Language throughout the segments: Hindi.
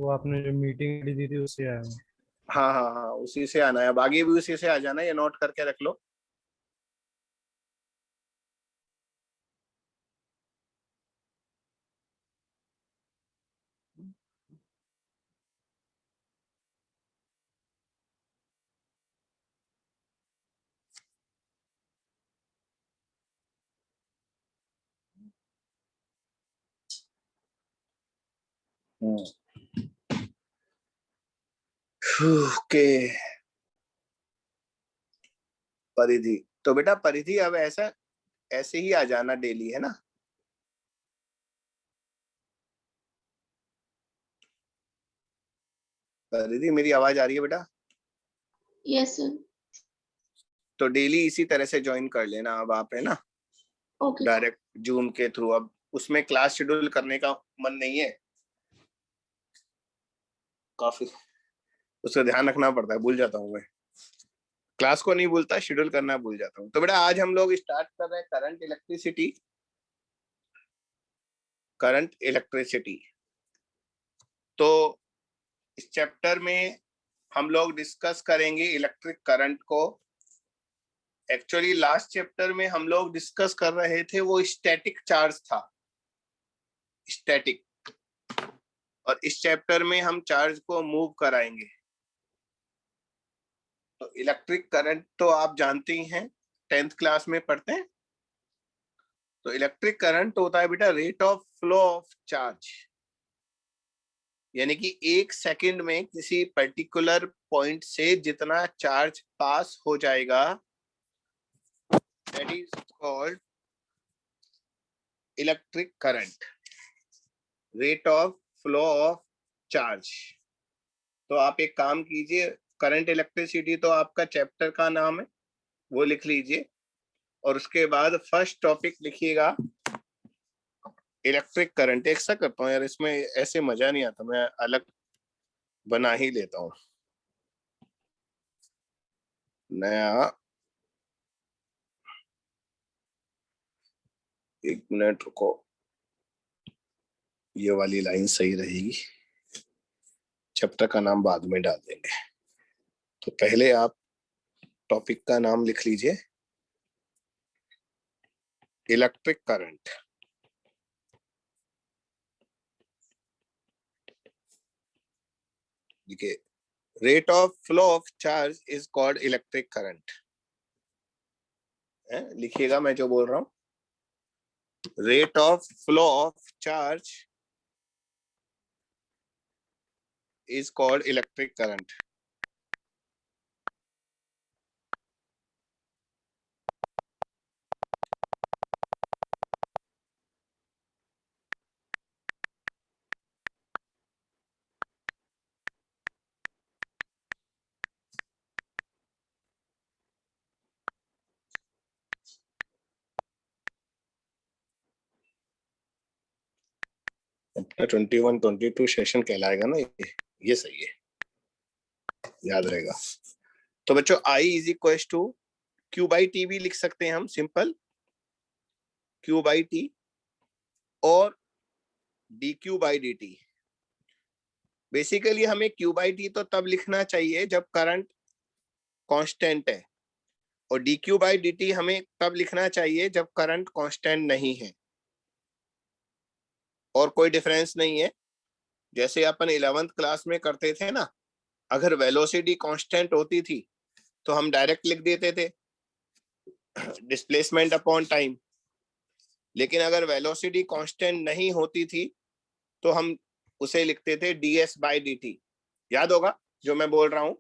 वो आपने जो मीटिंग ली थी उससे आया हूँ। हाँ हाँ हाँ, उसी से आना है। अब आगे भी उसी से आ जाना, ये नोट करके रख लो। ओके, परिधि। तो बेटा परिधि अब ऐसा ऐसे ही आ जाना डेली, है ना। परिधि मेरी आवाज आ रही है बेटा? Yes sir. तो डेली इसी तरह से ज्वाइन कर लेना अब आप, है ना। ओके। डायरेक्ट जूम के थ्रू। अब उसमें क्लास शेड्यूल करने का मन नहीं है काफी, उसका ध्यान रखना पड़ता है, भूल जाता हूँ मैं। क्लास को नहीं भूलता, शेड्यूल करना भूल जाता हूँ। तो बेटा आज हम लोग स्टार्ट कर रहे हैं करंट इलेक्ट्रिसिटी। करंट इलेक्ट्रिसिटी, तो इस चैप्टर में हम लोग डिस्कस करेंगे इलेक्ट्रिक करंट को। एक्चुअली लास्ट चैप्टर में हम लोग डिस्कस कर रहे थे वो स्टैटिक चार्ज था, स्टैटिक। और इस चैप्टर में हम चार्ज को मूव कराएंगे। तो इलेक्ट्रिक करंट तो आप जानते ही हैं, 10th क्लास में पढ़ते हैं। तो इलेक्ट्रिक करंट होता है बेटा rate of flow of charge, यानी कि एक सेकंड में किसी पर्टिकुलर पॉइंट से जितना चार्ज पास हो जाएगा, that is called electric current, rate of flow of charge. तो आप एक काम कीजिए, करंट इलेक्ट्रिसिटी तो आपका चैप्टर का नाम है, वो लिख लीजिए। और उसके बाद फर्स्ट टॉपिक लिखिएगा इलेक्ट्रिक करंट। एक सा करता हूँ यार, इसमें ऐसे मजा नहीं आता, मैं अलग बना ही लेता हूँ नया। एक मिनट रुको, ये वाली लाइन सही रहेगी, चैप्टर का नाम बाद में डाल देंगे। तो पहले आप टॉपिक का नाम लिख लीजिए इलेक्ट्रिक करंट। देखिए, rate of flow of charge is called electric current. लिखिएगा मैं जो बोल रहा हूँ, rate of flow of charge is called electric current. अपना 21 22 सेशन कहलाएगा ना, ये सही है, याद रहेगा। तो बच्चों I is equal to Q by T भी लिख सकते हैं हम, सिंपल Q बाई टी, और dQ by D T. Basically हमें Q बाई टी तो तब लिखना चाहिए जब करंट कांस्टेंट है, और dQ बाई डी टी हमें तब लिखना चाहिए जब करंट कांस्टेंट नहीं है, और कोई डिफरेंस नहीं है। जैसे अपन 11th क्लास में करते थे ना, अगर वेलोसिटी कांस्टेंट होती थी तो हम डायरेक्ट लिख देते थे डिस्प्लेसमेंट अपॉन टाइम। लेकिन अगर वेलोसिटी कांस्टेंट नहीं होती थी तो हम उसे लिखते थे ds बाई डी टी। याद होगा जो मैं बोल रहा हूँ,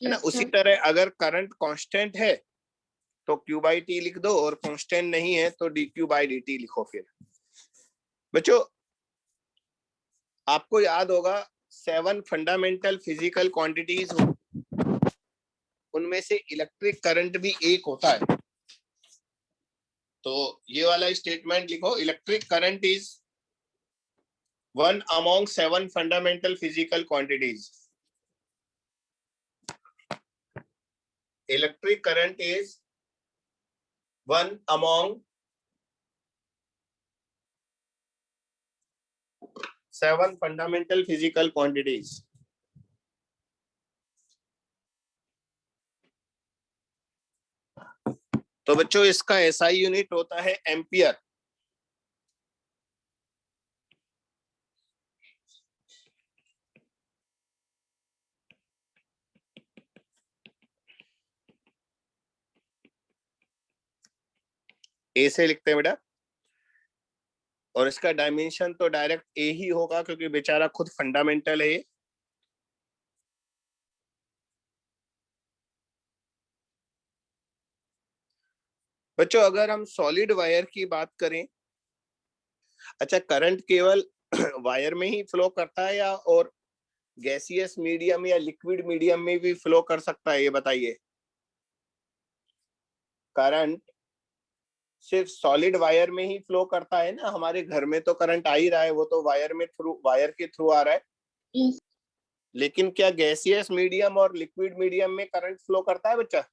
है ना। उसी तरह अगर करंट कांस्टेंट है तो Q बाई टी लिख दो, और कांस्टेंट नहीं है तो dQ बाई डी टी लिखो। फिर बच्चों आपको याद होगा 7 फंडामेंटल फिजिकल क्वांटिटीज, उनमें से इलेक्ट्रिक करंट भी एक होता है। तो ये वाला स्टेटमेंट लिखो, electric current is one among 7 fundamental physical quantities. Electric current is one among 7 fundamental physical quantities. तो बच्चों इसका एसआई यूनिट होता है एम्पियर। ए से लिखते हैं बेटा, और इसका डायमेंशन तो डायरेक्ट ए ही होगा क्योंकि बेचारा खुद फंडामेंटल है। बच्चों अगर हम सॉलिड वायर की बात करें, अच्छा करंट केवल वायर में ही फ्लो करता है या और गैसियस मीडियम या लिक्विड मीडियम में भी फ्लो कर सकता है, ये बताइए। करंट सिर्फ सॉलिड वायर में ही फ्लो करता है ना? हमारे घर में तो करंट आ ही रहा है, वो तो वायर के थ्रू आ रहा है। Yes. लेकिन क्या गैसियस मीडियम और लिक्विड मीडियम में करंट फ्लो करता है बच्चा?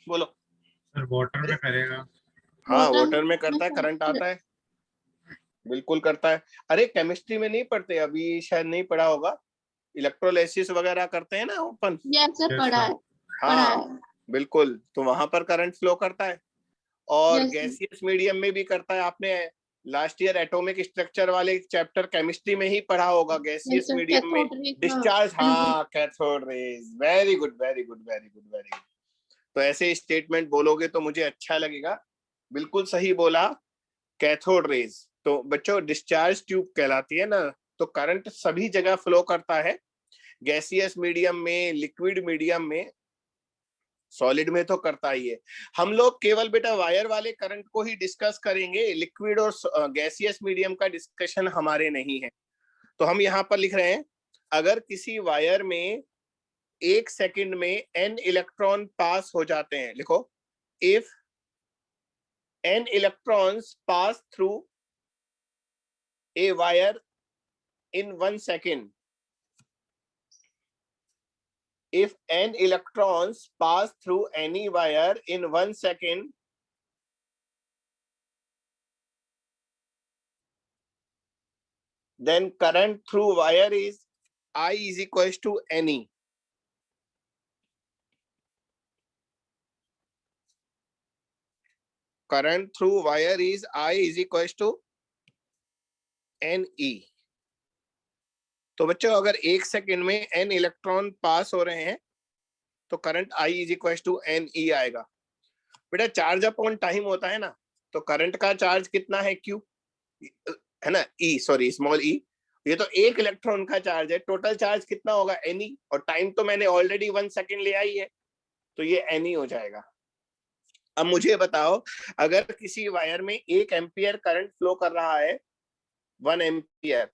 बोलो। सर वाटर में करेगा। हाँ Water वाटर में करता है, करंट आता है, बिल्कुल करता है। अरे केमिस्ट्री में नहीं पढ़ते? अभी शायद नहीं पढ़ा होगा, इलेक्ट्रोलाइसिस वगैरह करते हैं ना ओपन। Yes sir, Yes, पढ़ा sir. है, पढ़ा हाँ है। बिल्कुल, तो वहां पर करंट फ्लो करता है और Yes, sir. गैसियस मीडियम में भी करता है। आपने लास्ट ईयर एटॉमिक स्ट्रक्चर वाले चैप्टर केमिस्ट्री में ही पढ़ा होगा, Yes गैसियस sir, मीडियम में cathode ray का डिस्चार्ज। analysis. हाँ cathode rays, very good very good very good very good. तो ऐसे स्टेटमेंट बोलोगे तो मुझे अच्छा लगेगा। बिल्कुल सही बोला, कैथोड रेज। तो बच्चों डिस्चार्ज ट्यूब कहलाती है ना। तो करंट सभी जगह फ्लो करता है, गैसियस मीडियम में, लिक्विड मीडियम में, सॉलिड में तो करता ही है। हम लोग केवल बेटा वायर वाले करंट को ही डिस्कस करेंगे, लिक्विड और गैसियस मीडियम का डिस्कशन हमारे नहीं है। तो हम यहाँ पर लिख रहे हैं, अगर किसी वायर में 1 सेकंड में n इलेक्ट्रॉन पास हो जाते हैं, लिखो if n electrons pass through a wire in 1 second, if n electrons pass through any wire in 1 second, then current through wire is I is equals to NE. Current through wire is I is equals to NE. तो बच्चों अगर 1 सेकंड में n इलेक्ट्रॉन पास हो रहे हैं तो current I is equal to NE आएगा। बेटा चार्ज अपॉन टाइम होता है ना, तो करंट का चार्ज कितना है Q, है ना, E सॉरी स्मॉल e। ये तो 1 इलेक्ट्रॉन का चार्ज है, टोटल चार्ज कितना होगा Ne, और टाइम तो मैंने ऑलरेडी 1 सेकंड ले आई है, तो ये Ne हो जाएगा। अब मुझे बताओ, अगर किसी वायर में 1 एम्पियर करंट फ्लो कर रहा है, 1 एम्पियर,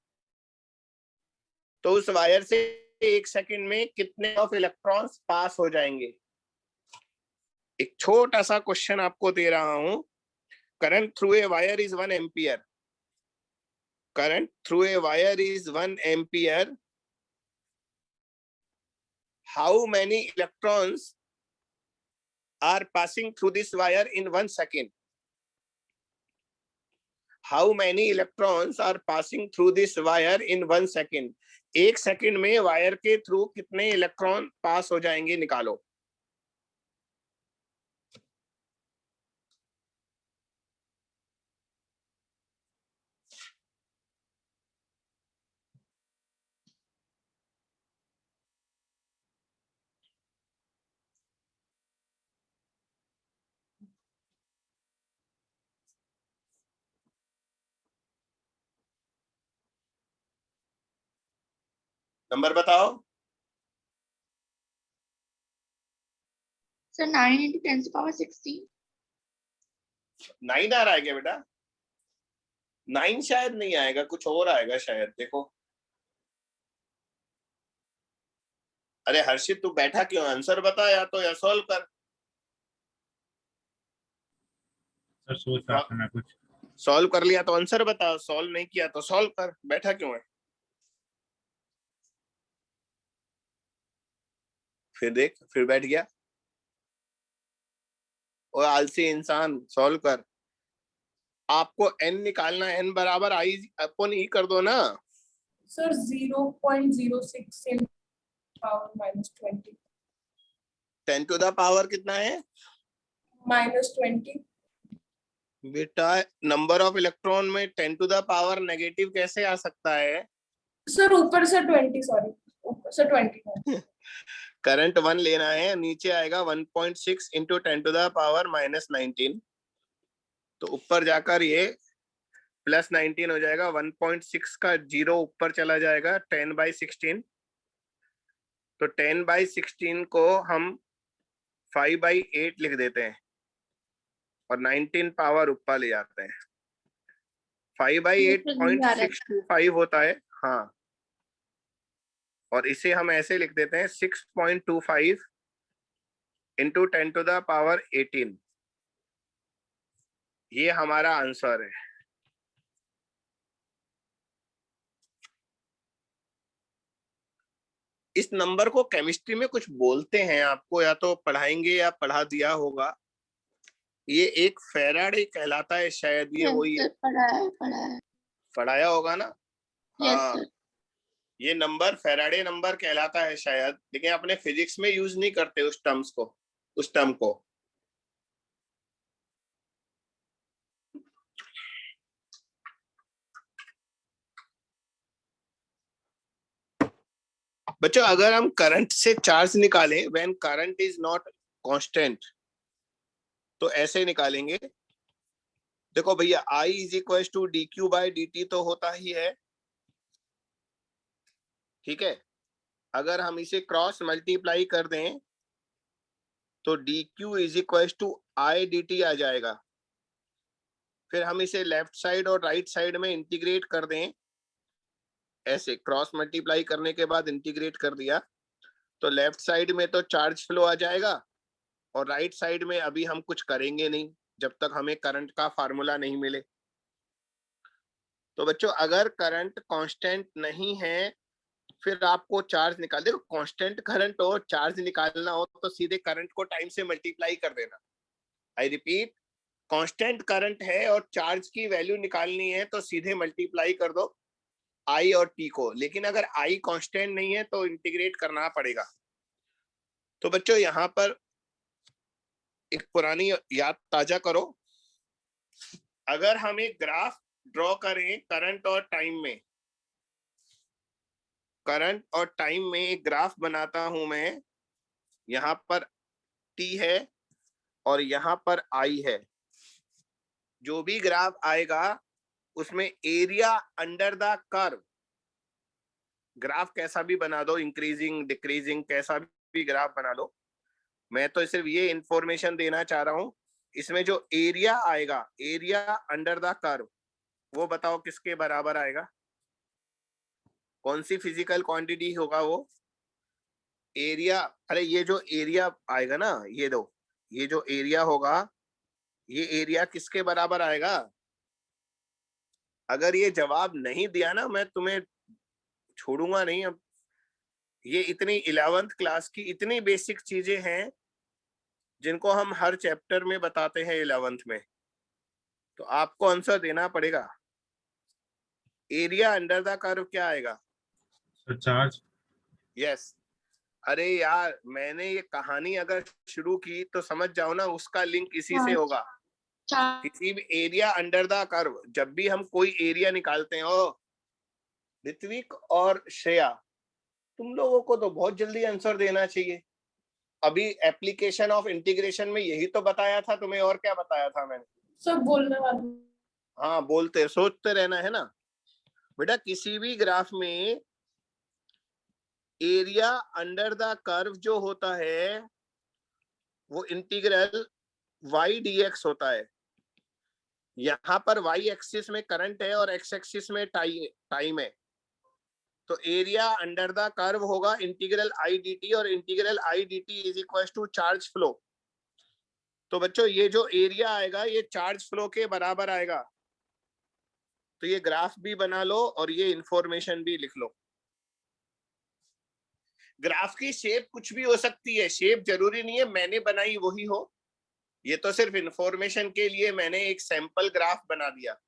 तो उस वायर से 1 सेकंड में कितने ऑफ इलेक्ट्रॉन्स पास हो जाएंगे? एक छोटा सा क्वेश्चन आपको दे रहा हूं। Current through a wire is 1 ampere, current through a wire is 1 ampere, how many electrons are passing through this wire in 1 second? How many electrons are passing through this wire in 1 second? 1 second में वायर के थ्रू कितने इलेक्ट्रॉन पास हो जाएंगे, निकालो। नंबर बताओ। Sir, 9 into 10 to the power 16. 9 आ रहा है क्या बेटा? 9 शायद नहीं आएगा, कुछ और आएगा शायद, देखो। अरे हर्षित तू बैठा क्यों, आंसर बता या तो, या सॉल्व कर। सर सोच रहा था मैं कुछ। सॉल्व कर लिया तो आंसर बता, सॉल्व नहीं किया तो सॉल्व कर, बैठा क्यों है? फिर देख, फिर बैठ गया। और आलसी इंसान, सॉल्व कर। आपको n निकालना, n बराबर i अपॉन e कर दो ना। Sir 0.06 in power -20 10 to the power कितना है -20 बेटा? नंबर ऑफ इलेक्ट्रॉन में 10 टू द पावर नेगेटिव कैसे आ सकता है? सर ऊपर से 20, सॉरी ऊपर से 20 है। करंट 1 लेना है, नीचे आएगा 1.6 इंटू 10 टू द पावर -19, तो ऊपर जाकर ये +19 हो जाएगा। 1.6 का 0 ऊपर चला जाएगा, 10/16, तो 10/16 को हम 5/8 लिख देते हैं और 19 पावर ऊपर ले जाते हैं। 5/8 0.625 होता है, हाँ, और इसे हम ऐसे लिख देते हैं 6.25 इंटू 10 टू द पावर 18। ये हमारा आंसर है। इस नंबर को केमिस्ट्री में कुछ बोलते हैं, आपको या तो पढ़ाएंगे या पढ़ा दिया होगा। ये एक फेराडे कहलाता है शायद, ये वही है। पढ़ाया होगा ना? हाँ, ये नंबर फेराडे नंबर कहलाता है शायद, लेकिन अपने फिजिक्स में यूज नहीं करते उस टर्म्स को, उस टर्म को। बच्चों अगर हम करंट से चार्ज निकालें, when current is not constant, तो ऐसे निकालेंगे। देखो भैया, I is equal to dq/dt तो होता ही है, ठीक है। अगर हम इसे क्रॉस मल्टीप्लाई कर दें तो dq is equal to I dt आ जाएगा। फिर हम इसे लेफ्ट साइड और राइट साइड में इंटीग्रेट कर दें, ऐसे क्रॉस मल्टीप्लाई करने के बाद इंटीग्रेट कर दिया, तो लेफ्ट साइड में तो चार्ज फ्लो आ जाएगा और राइट साइड में अभी हम कुछ करेंगे नहीं जब तक हमें करंट का फार्मूला नहीं मिले। तो बच्चों अगर करंट कांस्टेंट नहीं है, फिर आपको चार्ज निकाल, देखो कांस्टेंट करंट हो, चार्ज निकालना हो तो सीधे करंट को टाइम से मल्टीप्लाई कर देना। आई रिपीट, कांस्टेंट करंट है और चार्ज की वैल्यू निकालनी है तो सीधे मल्टीप्लाई कर दो I और T को। लेकिन अगर I कांस्टेंट नहीं है तो इंटीग्रेट करना पड़ेगा। तो बच्चों यहाँ पर एक पुरानी याद ताजा करो। अगर हम एक ग्राफ ड्रॉ करें करंट और टाइम में, करंट और टाइम में एक ग्राफ बनाता हूं मैं, यहाँ पर T है और यहाँ पर I है। जो भी ग्राफ आएगा उसमें area under the curve, graph कैसा भी बना दो, इंक्रीजिंग डिक्रीजिंग कैसा भी ग्राफ बना लो, मैं तो सिर्फ ये इंफॉर्मेशन देना चाह रहा हूं। इसमें जो एरिया आएगा, एरिया अंडर द कर्व, वो बताओ किसके बराबर आएगा? कौन सी फिजिकल क्वांटिटी होगा वो? एरिया। अरे ये जो एरिया आएगा ना, ये दो, ये जो एरिया होगा, ये एरिया किसके बराबर आएगा? अगर ये जवाब नहीं दिया ना, मैं तुम्हें छोड़ूंगा नहीं। अब ये इतनी 11th क्लास की इतनी बेसिक चीजें हैं जिनको हम हर चैप्टर में बताते हैं 11th में, तो आपको आंसर देना पड़ेगा। एरिया अंडर द कर्व क्या आएगा? चार्ज। यस। अरे यार, मैंने ये कहानी अगर शुरू की तो समझ जाओ ना, उसका लिंक इसी से होगा। किसी भी एरिया अंडर द कर्व, जब भी हम कोई एरिया निकालते हैं, ओ ऋत्विक और श्रेया, तुम लोगों को तो बहुत जल्दी आंसर देना चाहिए। अभी एप्लीकेशन ऑफ इंटीग्रेशन में यही तो बताया था तुम्हें, और क्या बताया था मैंने? सब बोलने वाले। हाँ, बोलते सोचते रहना है ना बेटा। किसी भी ग्राफ में एरिया अंडर द कर्व जो होता है वो इंटीग्रल y dx होता है। यहाँ पर y एक्सिस में करंट है और x एक्सिस में टाइम है, तो एरिया अंडर द कर्व होगा इंटीग्रल I dt, और integral I dt is equal to charge flow. तो बच्चों ये जो एरिया आएगा ये चार्ज फ्लो के बराबर आएगा। तो ये ग्राफ भी बना लो और ये इंफॉर्मेशन भी लिख लो। ग्राफ की शेप कुछ भी हो सकती है, शेप जरूरी नहीं है मैंने बनाई वही हो। ये तो सिर्फ इंफॉर्मेशन के लिए मैंने एक सैंपल ग्राफ बना दिया।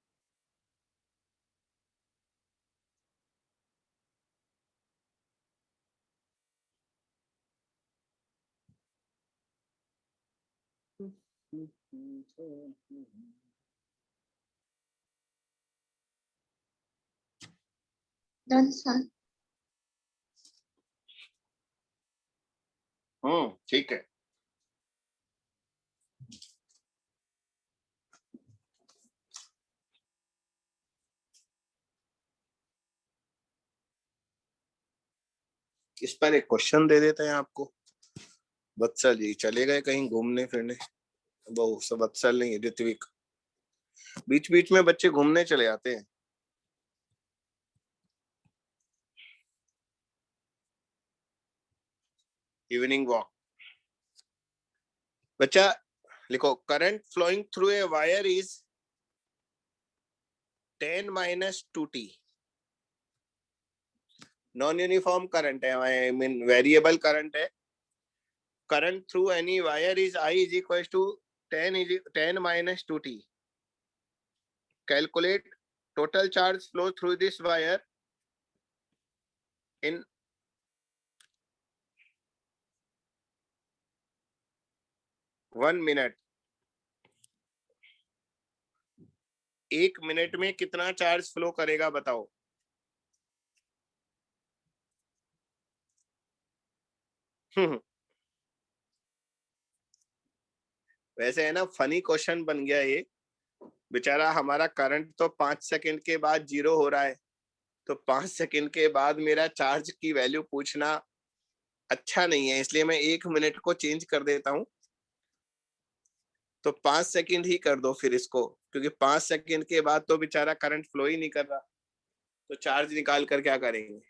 Done, sir. ठीक है। इस पर एक क्वेश्चन दे देते हैं आपको। वत्सल जी चले गए कहीं घूमने फिरने, वो सब वत्सल नहीं, ऋत्विक। बीच बीच में बच्चे घूमने चले आते हैं। Evening walk. बच्चा लिखो, current flowing through a wire is 10 - 2t। Non uniform current है, आई मीन वेरिएबल करंट है। Current through any wire is I is equals to 10 - 2t। Calculate total charge flow through this wire in 1 minute। 1 minute में कितना चार्ज फ्लो करेगा बताओ। वैसे है ना, फनी क्वेश्चन बन गया ये। बेचारा हमारा करंट तो 5 सेकंड के बाद 0 हो रहा है, तो 5 सेकंड के बाद मेरा चार्ज की वैल्यू पूछना अच्छा नहीं है, इसलिए मैं 1 मिनट को चेंज कर देता हूं। तो 5 सेकंड ही कर दो फिर इसको, क्योंकि 5 सेकंड के बाद तो बेचारा करंट फ्लो ही नहीं कर रहा, तो चार्ज निकाल कर क्या करेंगे।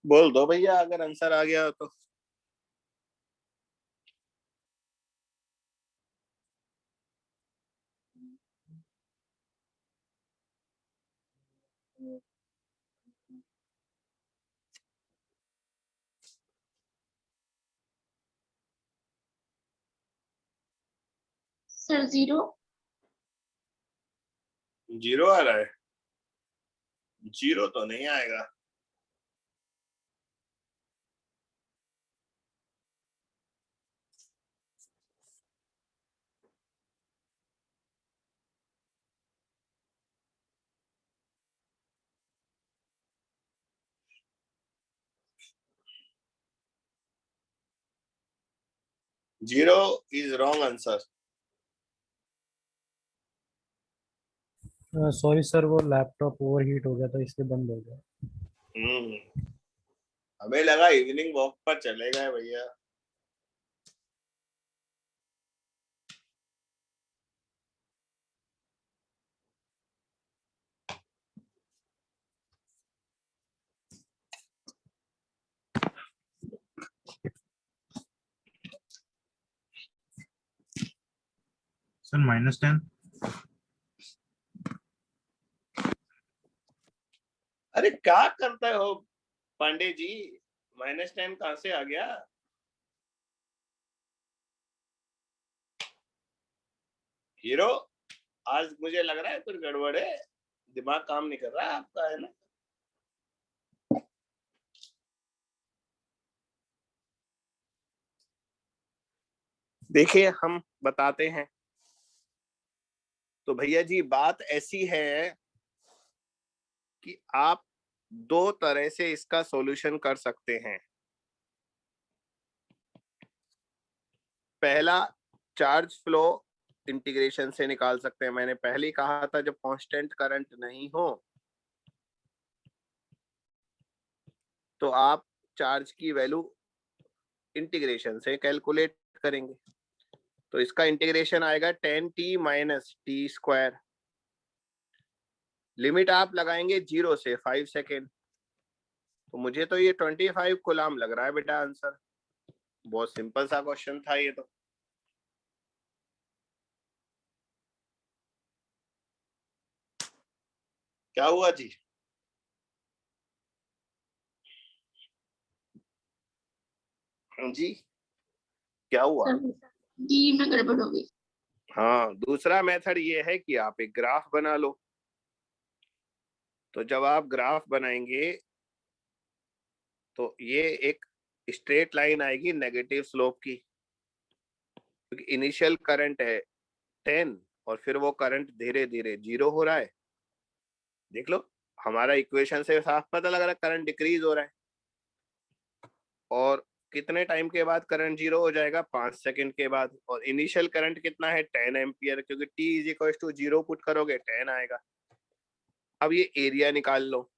बोल दो भैया अगर आंसर आ गया तो। Sir, 0. 0 आ रहा है? 0 तो नहीं आएगा।0 is wrong answer। Sorry sir, वो लैपटॉप ओवरहीट हो गया था इसलिए बंद हो गया। हमें लगा इवनिंग वॉक पर चले गए भैया। सर -10। अरे क्या करते हो पांडे जी, -10 कहां से आ गया। हीरो, आज मुझे लग रहा है कुछ गड़बड़ है, दिमाग काम नहीं कर रहा है आपका, है ना। देखिए हम बताते हैं। तो भैया जी बात ऐसी है कि आप 2 तरह से इसका सॉल्यूशन कर सकते हैं। पहला चार्ज फ्लो इंटीग्रेशन से निकाल सकते हैं। मैंने पहले ही कहा था जब कांस्टेंट करंट नहीं हो तो आप चार्ज की वैल्यू इंटीग्रेशन से कैलकुलेट करेंगे। तो इसका इंटीग्रेशन आएगा 10t minus T square. Limit आप लगाएंगे 0 से 5 सेकेंड। तो मुझे तो ये 25 कूलम लग रहा है बेटा आंसर। बहुत सिंपल सा क्वेश्चन था ये तो। क्या हुआ जी? जी क्या हुआ? सर डी में गड़बड़ हो गई। हाँ, दूसरा मेथड ये है कि आप एक ग्राफ बना लो। तो जब आप ग्राफ बनाएंगे तो ये एक स्ट्रेट लाइन आएगी नेगेटिव स्लोप की, क्योंकि इनिशियल करंट है 10 और फिर वो करंट धीरे धीरे 0 हो रहा है। देख लो, हमारा इक्वेशन से साफ पता लग रहा है करंट डिक्रीज हो रहा है। और कितने टाइम के बाद करंट 0 हो जाएगा? 5 सेकंड के बाद। और इनिशियल करंट कितना है? 10 एम्पियर, क्योंकि t is equal to 0 put करोगे 10 आएगा। अब ये एरिया निकाल लो।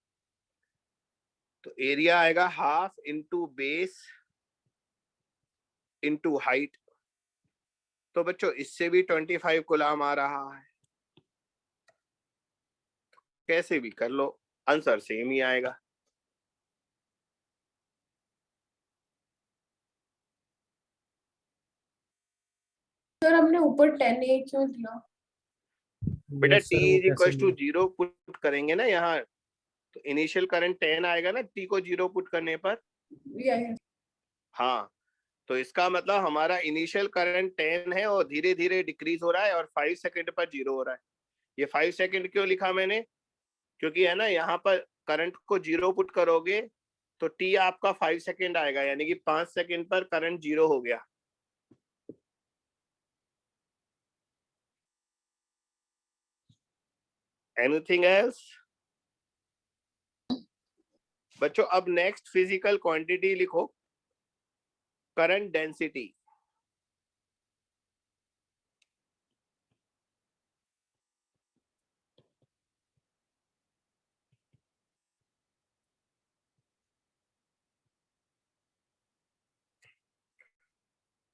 तो एरिया आएगा half into base into height. तो बच्चों इससे भी 25 कूलम आ रहा है। कैसे भी कर लो आंसर सेम ही आएगा। सर हमने ऊपर 10A क्यों दिया? बेटा Yes, t sir, वो इज इक्वल कैसे टू भी 0 पुट करेंगे ना यहाँ, तो इनिशियल करंट 10 आएगा ना t को 0 पुट करने पर। या हाँ, तो इसका मतलब हमारा इनिशियल करंट 10 है और धीरे धीरे डिक्रीज हो रहा है और 5 सेकंड पर 0 हो रहा है। ये 5 सेकंड क्यों लिखा मैंने? क्योंकि है ना, यहाँ पर करंट को 0 पुट करोगे तो t आपका 5 सेकंड आएगा, यानी कि 5 सेकंड पर करंट 0 हो गया। एनीथिंग एल्स बच्चों? अब नेक्स्ट फिजिकल क्वांटिटी लिखो, करंट डेंसिटी।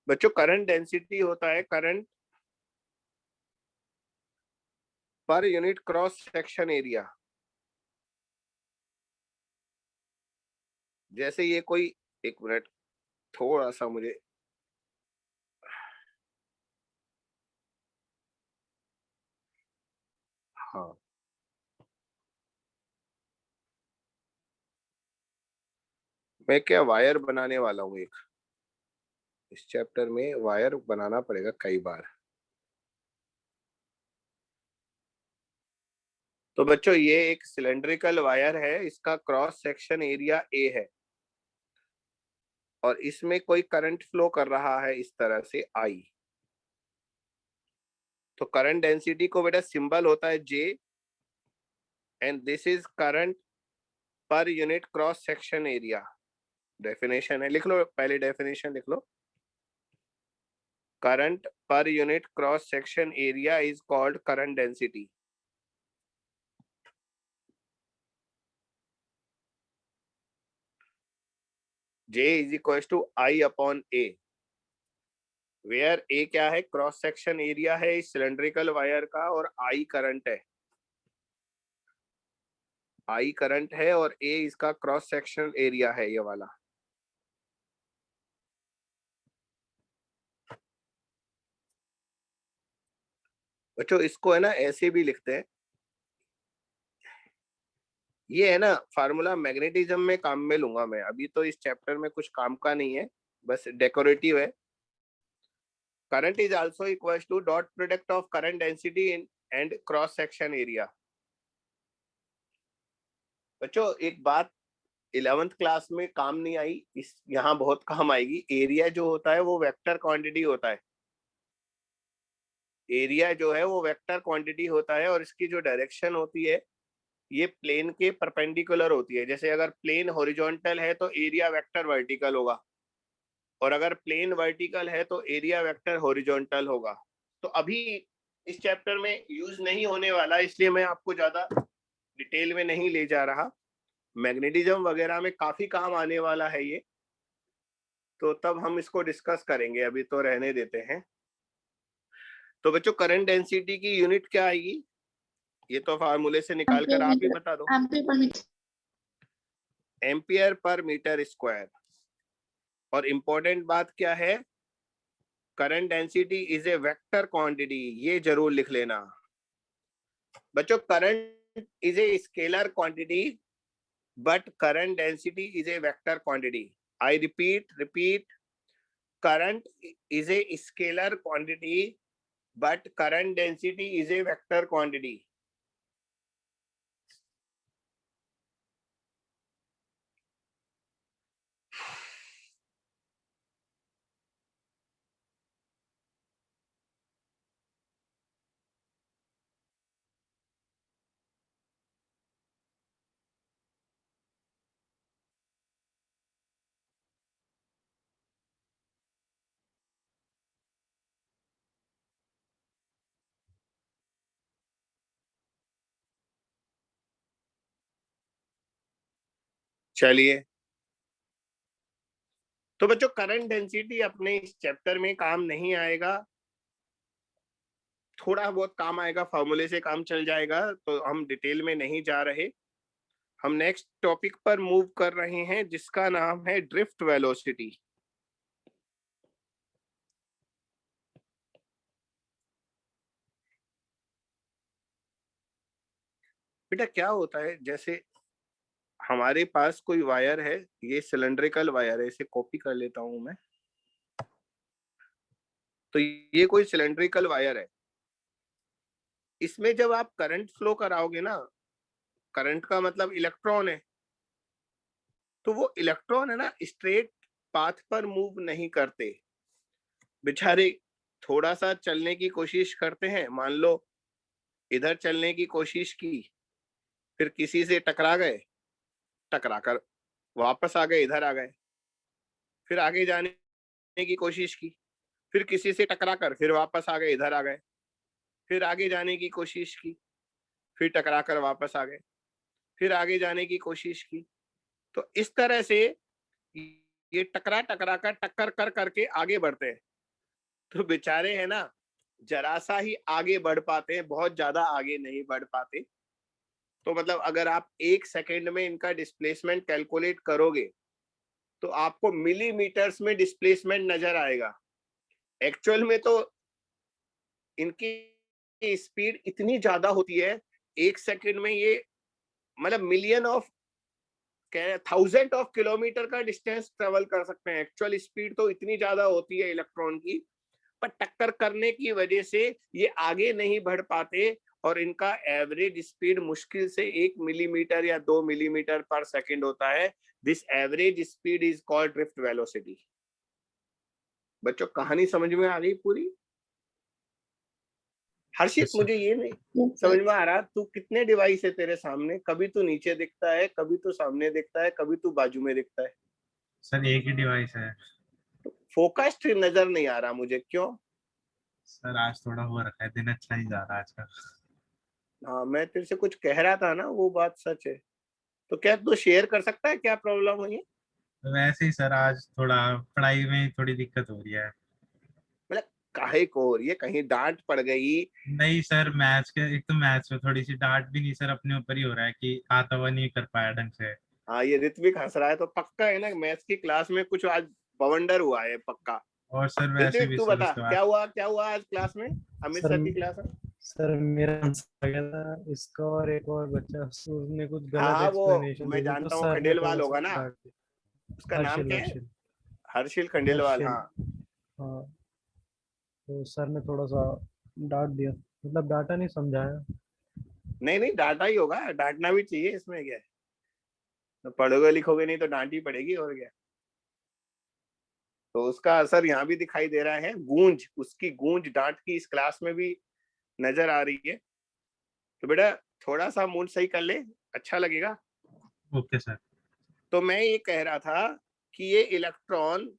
बच्चों करंट डेंसिटी होता है current per unit cross section area. जैसे ये कोई, एक मिनट थोड़ा सा मुझे, हाँ मैं क्या वायर बनाने वाला हूँ एक। इस चैप्टर में वायर बनाना पड़ेगा कई बार। तो बच्चों ये एक सिलेंड्रिकल वायर है, इसका क्रॉस सेक्शन एरिया A है और इसमें कोई करंट फ्लो कर रहा है इस तरह से I। तो करंट डेंसिटी को बेटा सिंबल होता है J and this is current per unit cross section area. Definition है, लिख लो पहले डेफिनेशन लिख लो। Current per unit cross section area is called current density. J is equal to I upon A, where A क्या है? क्रॉस सेक्शन एरिया है इस सिलेंड्रिकल वायर का, और I करंट है। I करंट है और A इसका क्रॉस सेक्शन एरिया है, ये वाला। बच्चों इसको है ना ऐसे भी लिखते हैं, ये है ना फार्मूला मैग्नेटिज्म में काम में लूंगा मैं, अभी तो इस चैप्टर में कुछ काम का नहीं है, बस डेकोरेटिव है। Current is also equal to dot product of current density and cross section area. बच्चों एक बात 11th क्लास में काम नहीं आई, इस यहाँ बहुत काम आएगी। एरिया जो होता है वो वेक्टर क्वांटिटी होता है। एरिया जो है वो वेक्टर क्वांटिटी होता है और इसकी जो डायरेक्शन होती है ये प्लेन के परपेंडिकुलर होती है। जैसे अगर प्लेन हॉरिजॉन्टल है तो एरिया वेक्टर वर्टिकल होगा, और अगर प्लेन वर्टिकल है तो एरिया वेक्टर हॉरिजॉन्टल होगा। तो अभी इस चैप्टर में यूज नहीं होने वाला, इसलिए मैं आपको ज्यादा डिटेल में नहीं ले जा रहा। मैग्नेटिज्म वगैरह में काफी काम आने वाला है ये, तो तब हम इसको डिस्कस करेंगे, अभी तो रहने देते हैं। तो बच्चों करंट डेंसिटी की यूनिट क्या आएगी, ये तो फार्मूले से निकाल कर आप ही बता दो। एम्पीयर पर metre. Ampere per metre square. और इंपॉर्टेंट बात क्या है, current density is a vector quantity, ये जरूर लिख लेना बच्चों। Current is a scalar quantity but current density is a vector quantity. I repeat, current is a scalar quantity but current density is a vector quantity. चलिए, तो बच्चों करंट डेंसिटी अपने इस चैप्टर में काम नहीं आएगा, थोड़ा बहुत काम आएगा, फॉर्मूले से काम चल जाएगा, तो हम डिटेल में नहीं जा रहे। हम नेक्स्ट टॉपिक पर मूव कर रहे हैं जिसका नाम है ड्रिफ्ट वेलोसिटी। बेटा क्या होता है, जैसे हमारे पास कोई वायर है, ये सिलेंड्रिकल वायर है, इसे कॉपी कर लेता हूं मैं। तो ये कोई सिलेंड्रिकल वायर है, इसमें जब आप करंट फ्लो कराओगे ना, करंट का मतलब इलेक्ट्रॉन है, तो वो इलेक्ट्रॉन है ना स्ट्रेट पाथ पर मूव नहीं करते, बेचारे थोड़ा सा चलने की कोशिश करते हैं। मान लो इधर चलने की कोशिश की, फिर किसी से टकरा गए, टकरा कर वापस आ गए, इधर आ गए। फिर आगे जाने की कोशिश की, फिर किसी से टकरा कर फिर वापस आ गए, इधर आ गए। फिर आगे जाने की कोशिश की, फिर टकरा कर वापस आ गए। फिर आगे जाने की कोशिश की। तो इस तरह से ये टकरा टकरा कर टक्कर कर करके आगे बढ़ते हैं। तो बेचारे है ना, जरा सा ही आगे बढ़ पाते हैं, बहुत ज्यादा आगे नहीं बढ़ पाते। तो मतलब अगर आप 1 सेकेंड में इनका डिस्प्लेसमेंट कैलकुलेट करोगे तो आपको मिलीमीटर्स में डिस्प्लेसमेंट नजर आएगा। एक्चुअल में तो इनकी स्पीड इतनी ज्यादा होती है, 1 सेकेंड में ये मतलब मिलियन ऑफ 1000 ऑफ किलोमीटर का डिस्टेंस ट्रेवल कर सकते हैं। एक्चुअल स्पीड तो इतनी ज्यादा होती है इलेक्ट्रॉन की, पर टक्कर करने की वजह से ये आगे नहीं बढ़ पाते और इनका एवरेज स्पीड मुश्किल से 1 मिलीमीटर या 2 मिलीमीटर पर सेकंड होता है। This average speed is called drift velocity. बच्चों कहानी समझ में आ गई पूरी? हर्षित Yes, sir. मुझे ये नहीं समझ में आ रहा, तू कितने डिवाइस है तेरे सामने? कभी तू नीचे दिखता है, कभी तू सामने दिखता है, कभी तू बाजू में दिखता है। सर एक ही डिवाइस है फोकस्ड नजर नहीं आ रहा मुझे, क्यों? सर, आज थोड़ा हो रखा है, दिन अच्छा नहीं जा रहा आज का। हाँ मैं तेरे से कुछ कह रहा था ना, वो बात सच है। तो क्या तू शेयर कर सकता है क्या प्रॉब्लम हुई है? तो वैसे ही सर, आज थोड़ा पढ़ाई में थोड़ी दिक्कत हो रही है। मतलब काहे को हो रही है? कहीं डांट पड़ गई? नहीं सर, एक तो मैथ्स में थोड़ी सी डांट भी नहीं सर, अपने ऊपर ही हो रहा है कि आता हुआ नहीं कर पाया ढंग से। हाँ ये ऋत्विक हंस रहा है, तो पक्का है ना मैथ्स की क्लास में कुछ आज बवंडर हुआ है पक्का। और सर वैसे ऋत्विक भी तू सर बता उसके बाद क्या हुआ आज क्लास में, अमित सर सर की क्लास में? सर मेरा आंसर आ गया था इसका, और एक और बच्चा उसने कुछ हाँ गलत हाँ, वो एक्सप्लेनेशन मैं दे दी, तो जानता हूँ, सर ने खंडेलवाल थोड़ा होगा सा ना, डांट दिया। उसका नाम क्या है? हर्षिल। हर्षिल खंडेलवाल, हर्षिल। हाँ। हाँ, तो सर ने थोड़ा सा डांट दिया, मतलब डांटा नहीं, समझाया। नहीं नहीं, डांटा ही होगा, डांटना भी चाहिए, इसमें क्या है। तो पढ़ोगे लिखोगे नहीं तो डांट ही पड़ेगी, और क्या। तो उसका असर यहाँ भी दिखाई दे रहा है, गूंज, उसकी गूंज डांट की इस क्लास में भी नजर आ रही है। तो बेटा थोड़ा सा मूड सही कर ले, अच्छा लगेगा। Okay sir. तो मैं ये कह रहा था कि ये इलेक्ट्रॉन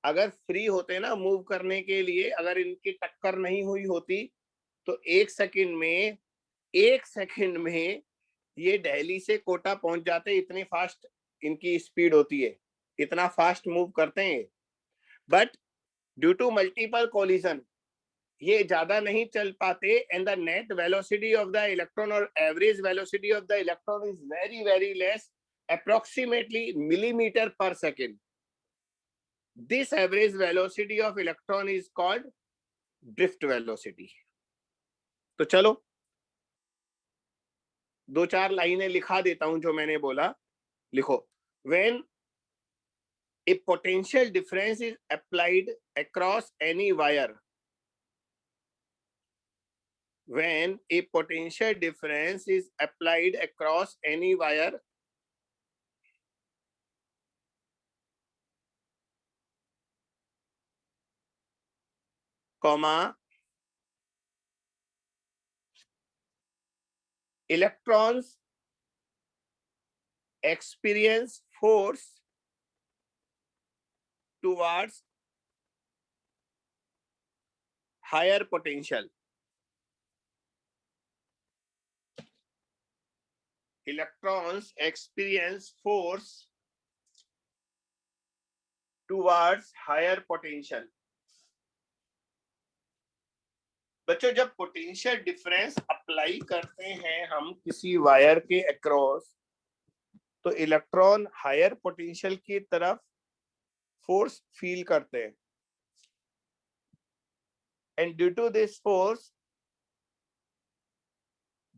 अगर फ्री होते ना मूव करने के लिए, अगर इनकी टक्कर नहीं हुई होती तो एक सेकंड में ये दिल्ली से कोटा पहुंच जाते, इतनी फास्ट इनकी स्पीड होती है, इतना फास्ट मूव करते हैं। But due to multiple collision ये ज्यादा नहीं चल पाते, and the net velocity of the electron और average velocity of the electron is very very less, approximately millimeter per second. This average velocity of electron is called drift velocity. तो चलो 2-4 लाइनें लिखा देता हूं जो मैंने बोला, लिखो। When a potential difference is applied across any wire, when a potential difference is applied across any wire, comma, electrons experience force towards higher potential. Electrons experience force towards higher potential. बच्चों जब पोटेंशियल डिफरेंस अप्लाई करते हैं हम किसी वायर के अक्रॉस, तो इलेक्ट्रॉन हायर पोटेंशियल की तरफ फोर्स फील करते हैं, and due to this force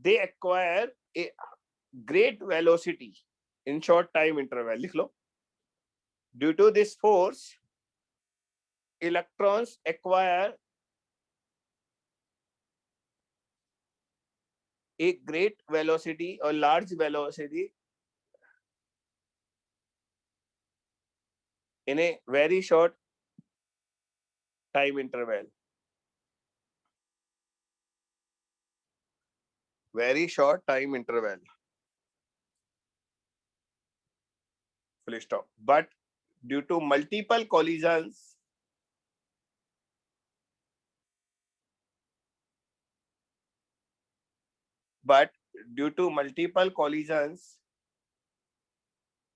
they acquire a great velocity in short time interval. लिख लो, due to this force electrons acquire a great velocity or large velocity in a very short time interval. Very short time interval. Full stop. But due to multiple collisions,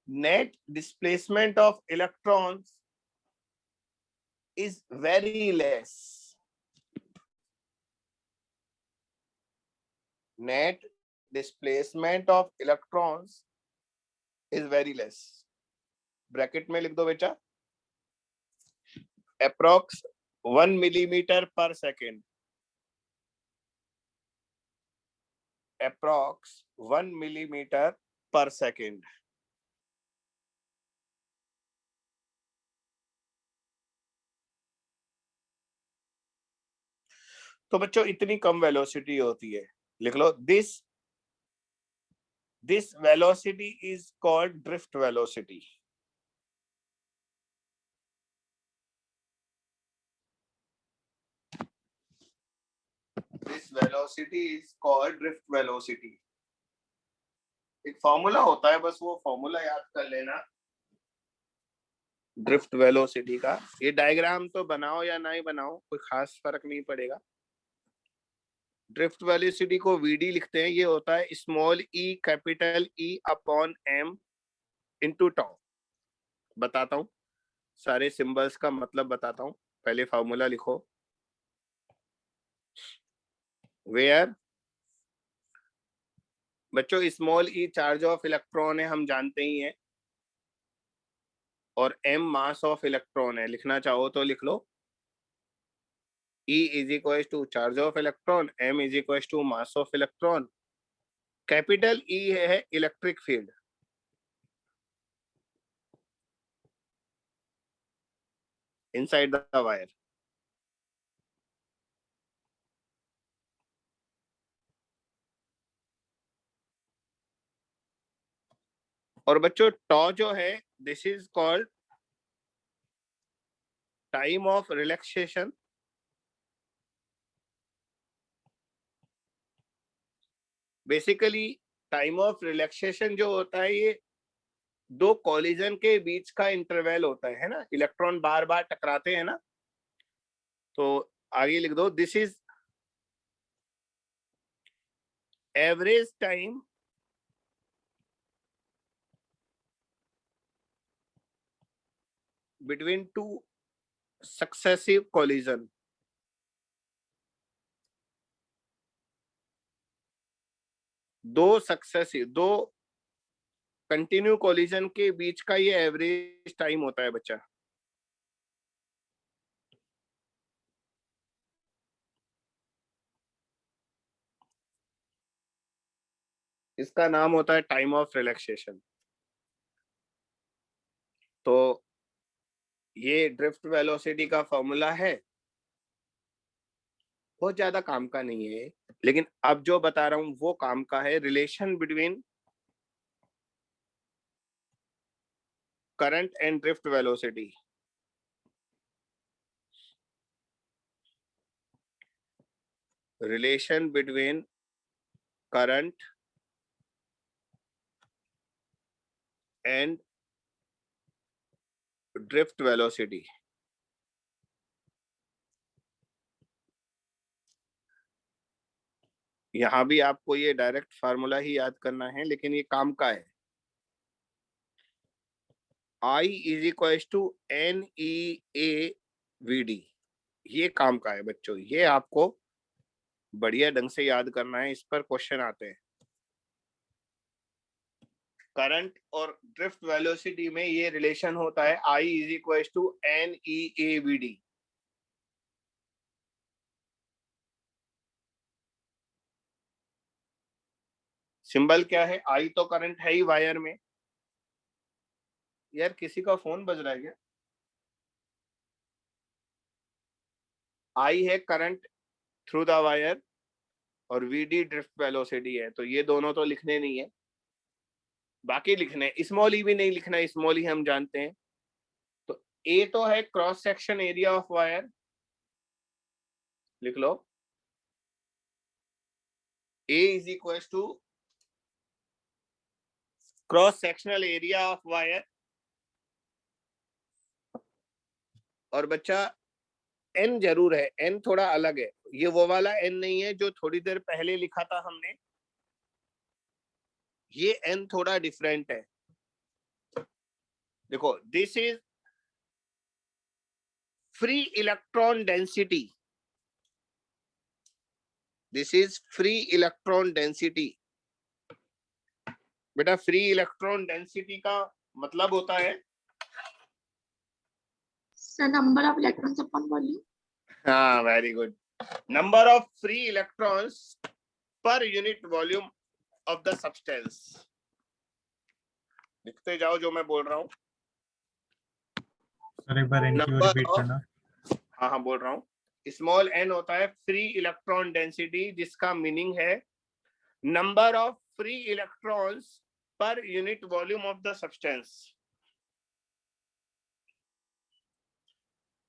net displacement of electrons is very less. Net displacement of electrons is very less. Bracket में लिख दो बेटा, approx 1 millimeter per second. Approx 1 millimeter per second. तो बच्चों इतनी कम वेलोसिटी होती है, लिख लो, this velocity is called drift velocity. This velocity is called drift velocity. एक फॉर्मूला होता है, बस वो फॉर्मूला याद कर लेना ड्रिफ्ट वेलोसिटी का। ये डायग्राम तो बनाओ या नहीं बनाओ कोई खास फर्क नहीं पड़ेगा। ड्रिफ्ट वेलोसिटी को वीडी लिखते हैं, ये होता है small E capital E upon M into tau. बताता हूँ, सारे सिंबल्स का मतलब बताता हूँ, पहले फॉर्मूला लिखो। वेयर बच्चों small E charge of electron है, हम जानते ही हैं, और एम मास ऑफ इलेक्ट्रॉन है। लिखना चाहो तो लिख लो, E is equals to charge of electron, M is equals to mass of electron. Capital E है electric field, inside the wire. और बच्चों टॉ जो है, this is called time of relaxation. Basically time of relaxation जो होता है, ये दो कॉलिजन के बीच का इंटरवल होता है ना, इलेक्ट्रॉन बार बार टकराते हैं ना, तो आगे लिख दो, this is average time between two successive collision. दो कंटिन्यू कॉलिजन के बीच का ये एवरेज टाइम होता है बच्चा। इसका नाम होता है टाइम ऑफ रिलैक्सेशन। तो ये ड्रिफ्ट वेलोसिटी का फॉर्मूला है, बहुत ज्यादा काम का नहीं है, लेकिन अब जो बता रहा हूं वो काम का है। Relation between current and drift velocity. Relation between current and drift velocity. यहां भी आपको ये डायरेक्ट फार्मूला ही याद करना है, लेकिन ये काम का है। I is equal to NEAVD, ये काम का है बच्चों। ये आपको बढ़िया ढंग से याद करना है, इस पर क्वेश्चन आते हैं। करंट और ड्रिफ्ट वेलोसिटी में ये रिलेशन होता है, I is equal to NEAVD। Symbol क्या है? I तो करंट है ही वायर में। यार किसी का फोन बज रहा है क्या? I है करंट थ्रू द वायर और VD ड्रिफ्ट वेलोसिटी है, तो ये दोनों तो लिखने नहीं है, बाकी लिखने। स्मॉल ई भी नहीं लिखना, स्मॉल ई हम जानते हैं। तो ए तो है cross section area of wire, लिख लो। A is equal to cross sectional area of wire. और बच्चा एन जरूर है, एन थोड़ा अलग है, ये वो वाला एन नहीं है जो थोड़ी देर पहले लिखा था हमने, ये एन थोड़ा डिफरेंट है। देखो, this is free electron density, this is free electron density. बेटा फ्री इलेक्ट्रॉन डेंसिटी का मतलब होता है, sir number of electrons upon volume. हाँ very good, number of free electrons per unit volume of the substance. लिखते जाओ जो मैं बोल रहा हूँ। सर एक बार इनकी नंबर रिपीट ऑफ, करना। हाँ हाँ बोल रहा हूँ, स्मॉल एन होता है फ्री इलेक्ट्रॉन डेंसिटी, जिसका मीनिंग है number of free electrons per unit volume of the substance.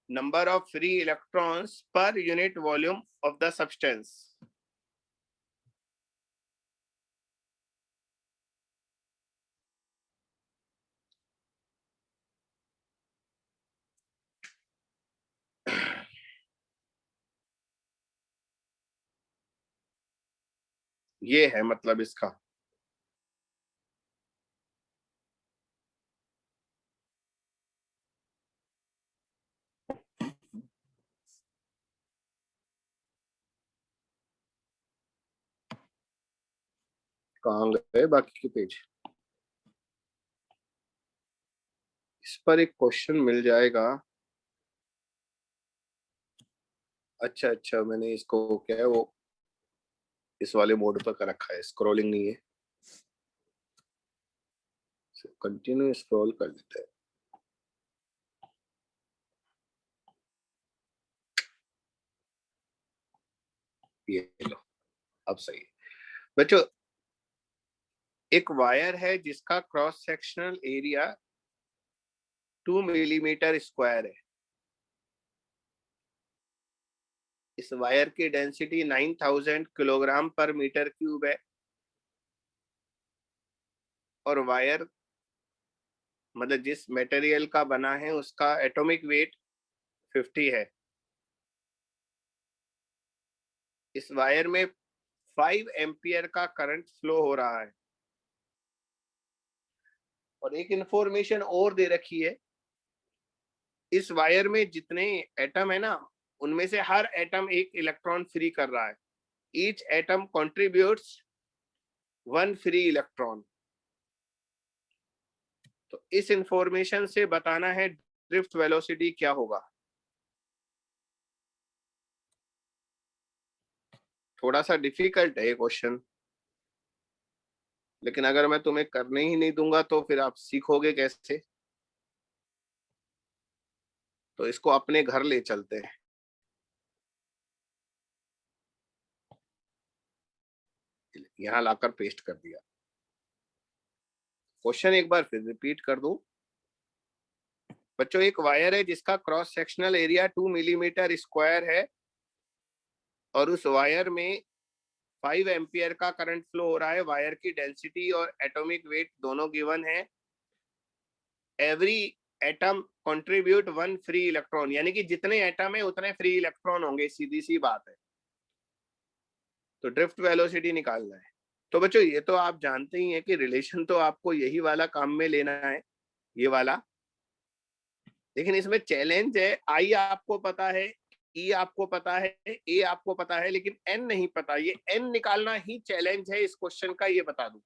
Number of free electrons per unit volume of the substance. ये है मतलब इसका। कहाँ गए बाकी के पेज? इस पर एक क्वेश्चन मिल जाएगा। अच्छा अच्छा, मैंने इसको क्या है वो इस वाले मोड पर कर रखा है, स्क्रॉलिंग नहीं है, कंटिन्यू स्क्रॉल कर देते हैं। ये लो, अब सही है बच्चों। एक वायर है जिसका cross sectional area 2 millimetre square है। इस वायर की डेंसिटी 9000 किलोग्राम पर मीटर क्यूब है, और वायर मतलब जिस मटेरियल का बना है उसका एटॉमिक वेट 50 है। इस वायर में 5 एम्पियर का करंट फ्लो हो रहा है। और एक इंफॉर्मेशन और दे रखी है, इस वायर में जितने एटम है ना, उनमें से हर एटम एक इलेक्ट्रॉन फ्री कर रहा है। Each atom contributes 1 free electron. तो इस इंफॉर्मेशन से बताना है ड्रिफ्ट वेलोसिटी क्या होगा। थोड़ा सा डिफिकल्ट है ये क्वेश्चन, लेकिन अगर मैं तुम्हें करने ही नहीं दूंगा तो फिर आप सीखोगे कैसे। तो इसको अपने घर ले चलते हैं। यहां लाकर पेस्ट कर दिया। क्वेश्चन एक बार फिर रिपीट कर दूं। बच्चों, एक वायर है जिसका cross sectional area 2 millimetre square है और उस वायर में 5 एम्पियर का करंट फ्लो हो रहा है। वायर की डेंसिटी और एटॉमिक वेट दोनों गिवन है। Every atom contribute 1 free electron, यानी कि जितने एटम है उतने फ्री इलेक्ट्रॉन होंगे, सीधी सी बात है। तो ड्रिफ्ट वेलोसिटी निकालना है। तो बच्चों, ये तो आप जानते ही हैं कि रिलेशन तो आपको यही वाला काम में लेना है, ये वाला। लेकिन इसमें चैलेंज है, आई आपको पता है, ई आपको पता है, ए आपको पता है, लेकिन एन नहीं पता। ये एन निकालना ही चैलेंज है इस क्वेश्चन का, ये बता दूं।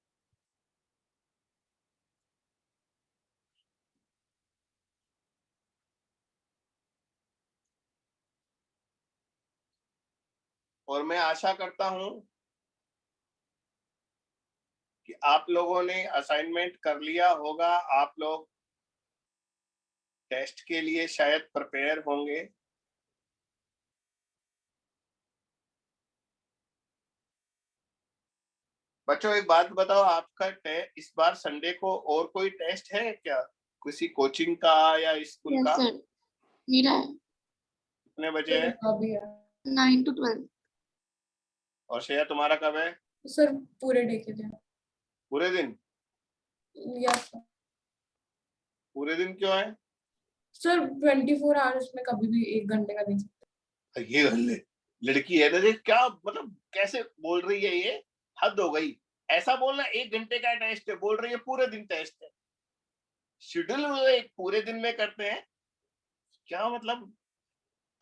और मैं आशा करता हूं कि आप लोगों ने असाइनमेंट कर लिया होगा। आप लोग टेस्ट के लिए शायद प्रिपेयर होंगे। बच्चों, एक बात बताओ, आपका इस बार संडे को और कोई टेस्ट है क्या, किसी कोचिंग का या स्कूल यस का? सर, मेरा है कितने बजे है? अभी है 9 to 12। और श्रेया, तुम्हारा कब है? सर, पूरे डे के लिए। पूरे दिन? यस पूरे दिन क्यों है? सर, 24 आवर्स में कभी भी 1 घंटे का दे सकते। ये लड़की है ना, देख क्या मतलब कैसे बोल रही है ये, हद हो गई। ऐसा बोलना 1 घंटे का टेस्ट है, बोल रही है पूरे दिन टेस्ट है। शेड्यूल एक पूरे दिन में करते हैं, क्या मतलब?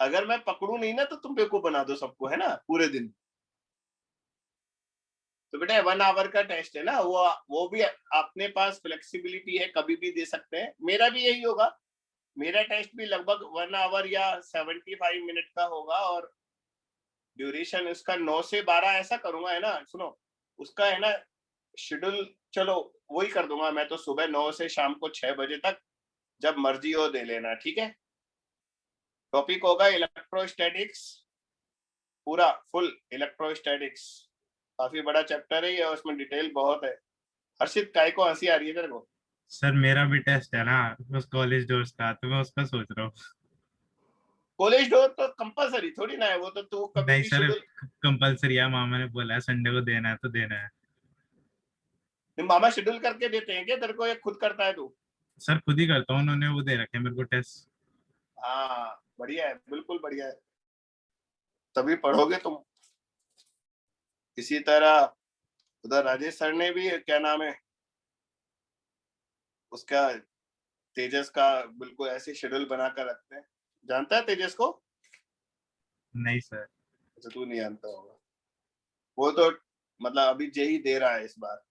अगर मैं पकड़ू नहीं ना तो तुम बेवकूफ बना दो सबको, है ना, पूरे दिन। तो बेटा 1 आवर का टेस्ट है ना, वो भी अपने पास फ्लेक्सिबिलिटी है, कभी भी दे सकते हैं। मेरा भी यही होगा, मेरा टेस्ट भी लगभग 1 आवर या 75 मिनट का होगा। और ड्यूरेशन उसका 9 से 12 ऐसा करूंगा, है ना। सुनो, उसका है ना शेड्यूल, चलो वही कर दूंगा मैं तो, सुबह 9 से शाम को 6 बजे तक, जब मर्जी हो दे लेना, ठीक है। टॉपिक होगा इलेक्ट्रोस्टैटिक्स, पूरा फुल इलेक्ट्रोस्टैटिक्स। काफी बड़ा चैप्टर है ये और उसमें डिटेल बहुत है। हर्षित, काय को हंसी आ रही है तेरे को? सर मेरा भी टेस्ट है ना उस कॉलेज डोर्स का, तो मैं उसका सोच रहा हूँ। कॉलेज डोर तो कंपलसरी थोड़ी ना है, वो तो तू कभी नहीं भी सर, शेड्यूल। कंपलसरी है, मामा ने बोला है संडे को देना है तो देना है। मामा शेड्यूल करके देते हैं क्या तेरे को, या खुद करता है तू? सर खुद ही करता हूँ, उन्होंने वो दे रखे हैं मेरे को टेस्ट। हाँ, बढ़िया है, बिल्कुल बढ़िया है, तभी पढ़ोगे तुम। इसी तरह उधर राजेश सर ने भी, क्या नाम है उसका, तेजस का, बिल्कुल ऐसे शेड्यूल बनाकर रखते हैं। जानता है तेजस को? नहीं सर। अच्छा, तू नहीं जानता होगा। वो तो मतलब अभी जेई दे रहा है इस बार।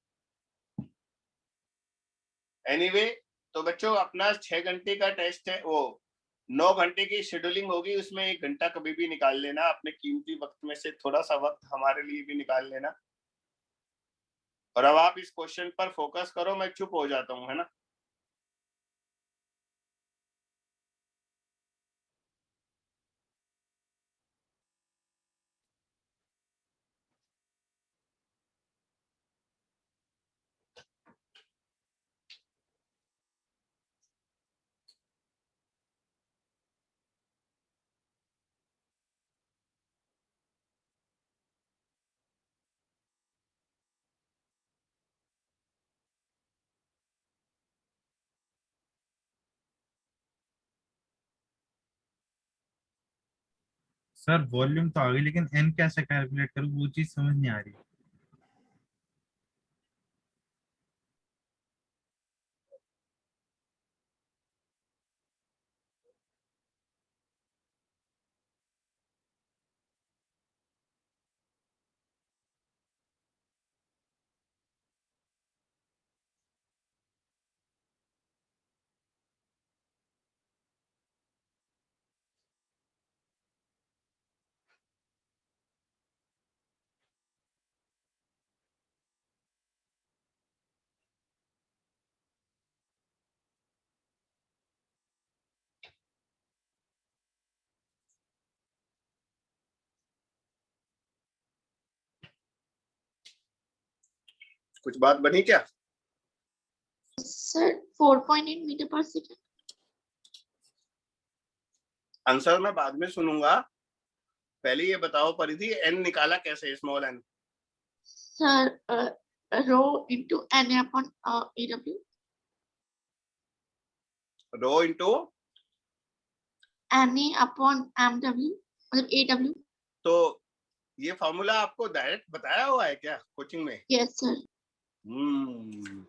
एनीवे, तो बच्चों अपना 6 घंटे का टेस्ट है, वो 9 घंटे की शेड्यूलिंग होगी, उसमें 1 घंटा कभी भी निकाल लेना अपने कीमती वक्त में से, थोड़ा सा वक्त हमारे लिए भी निकाल लेना। और अब आप इस क्वेश्चन पर फोकस करो, मैं चुप हो जाता हूँ, है ना। सर वॉल्यूम तो आ गई, लेकिन एन कैसे कैलकुलेट करूँ वो चीज समझ नहीं आ रही। कुछ बात बनी क्या? सर 4.8 मीटर पर सेकेंड। आंसर मैं बाद में सुनूंगा, पहले ये बताओ परिधि, एन निकाला कैसे, small N? Sir rho into N upon AW। Rho into NA upon MW मतलब AW। तो ये फॉर्मूला आपको डायरेक्ट बताया हुआ है क्या कोचिंग में? Yes sir. हम्म,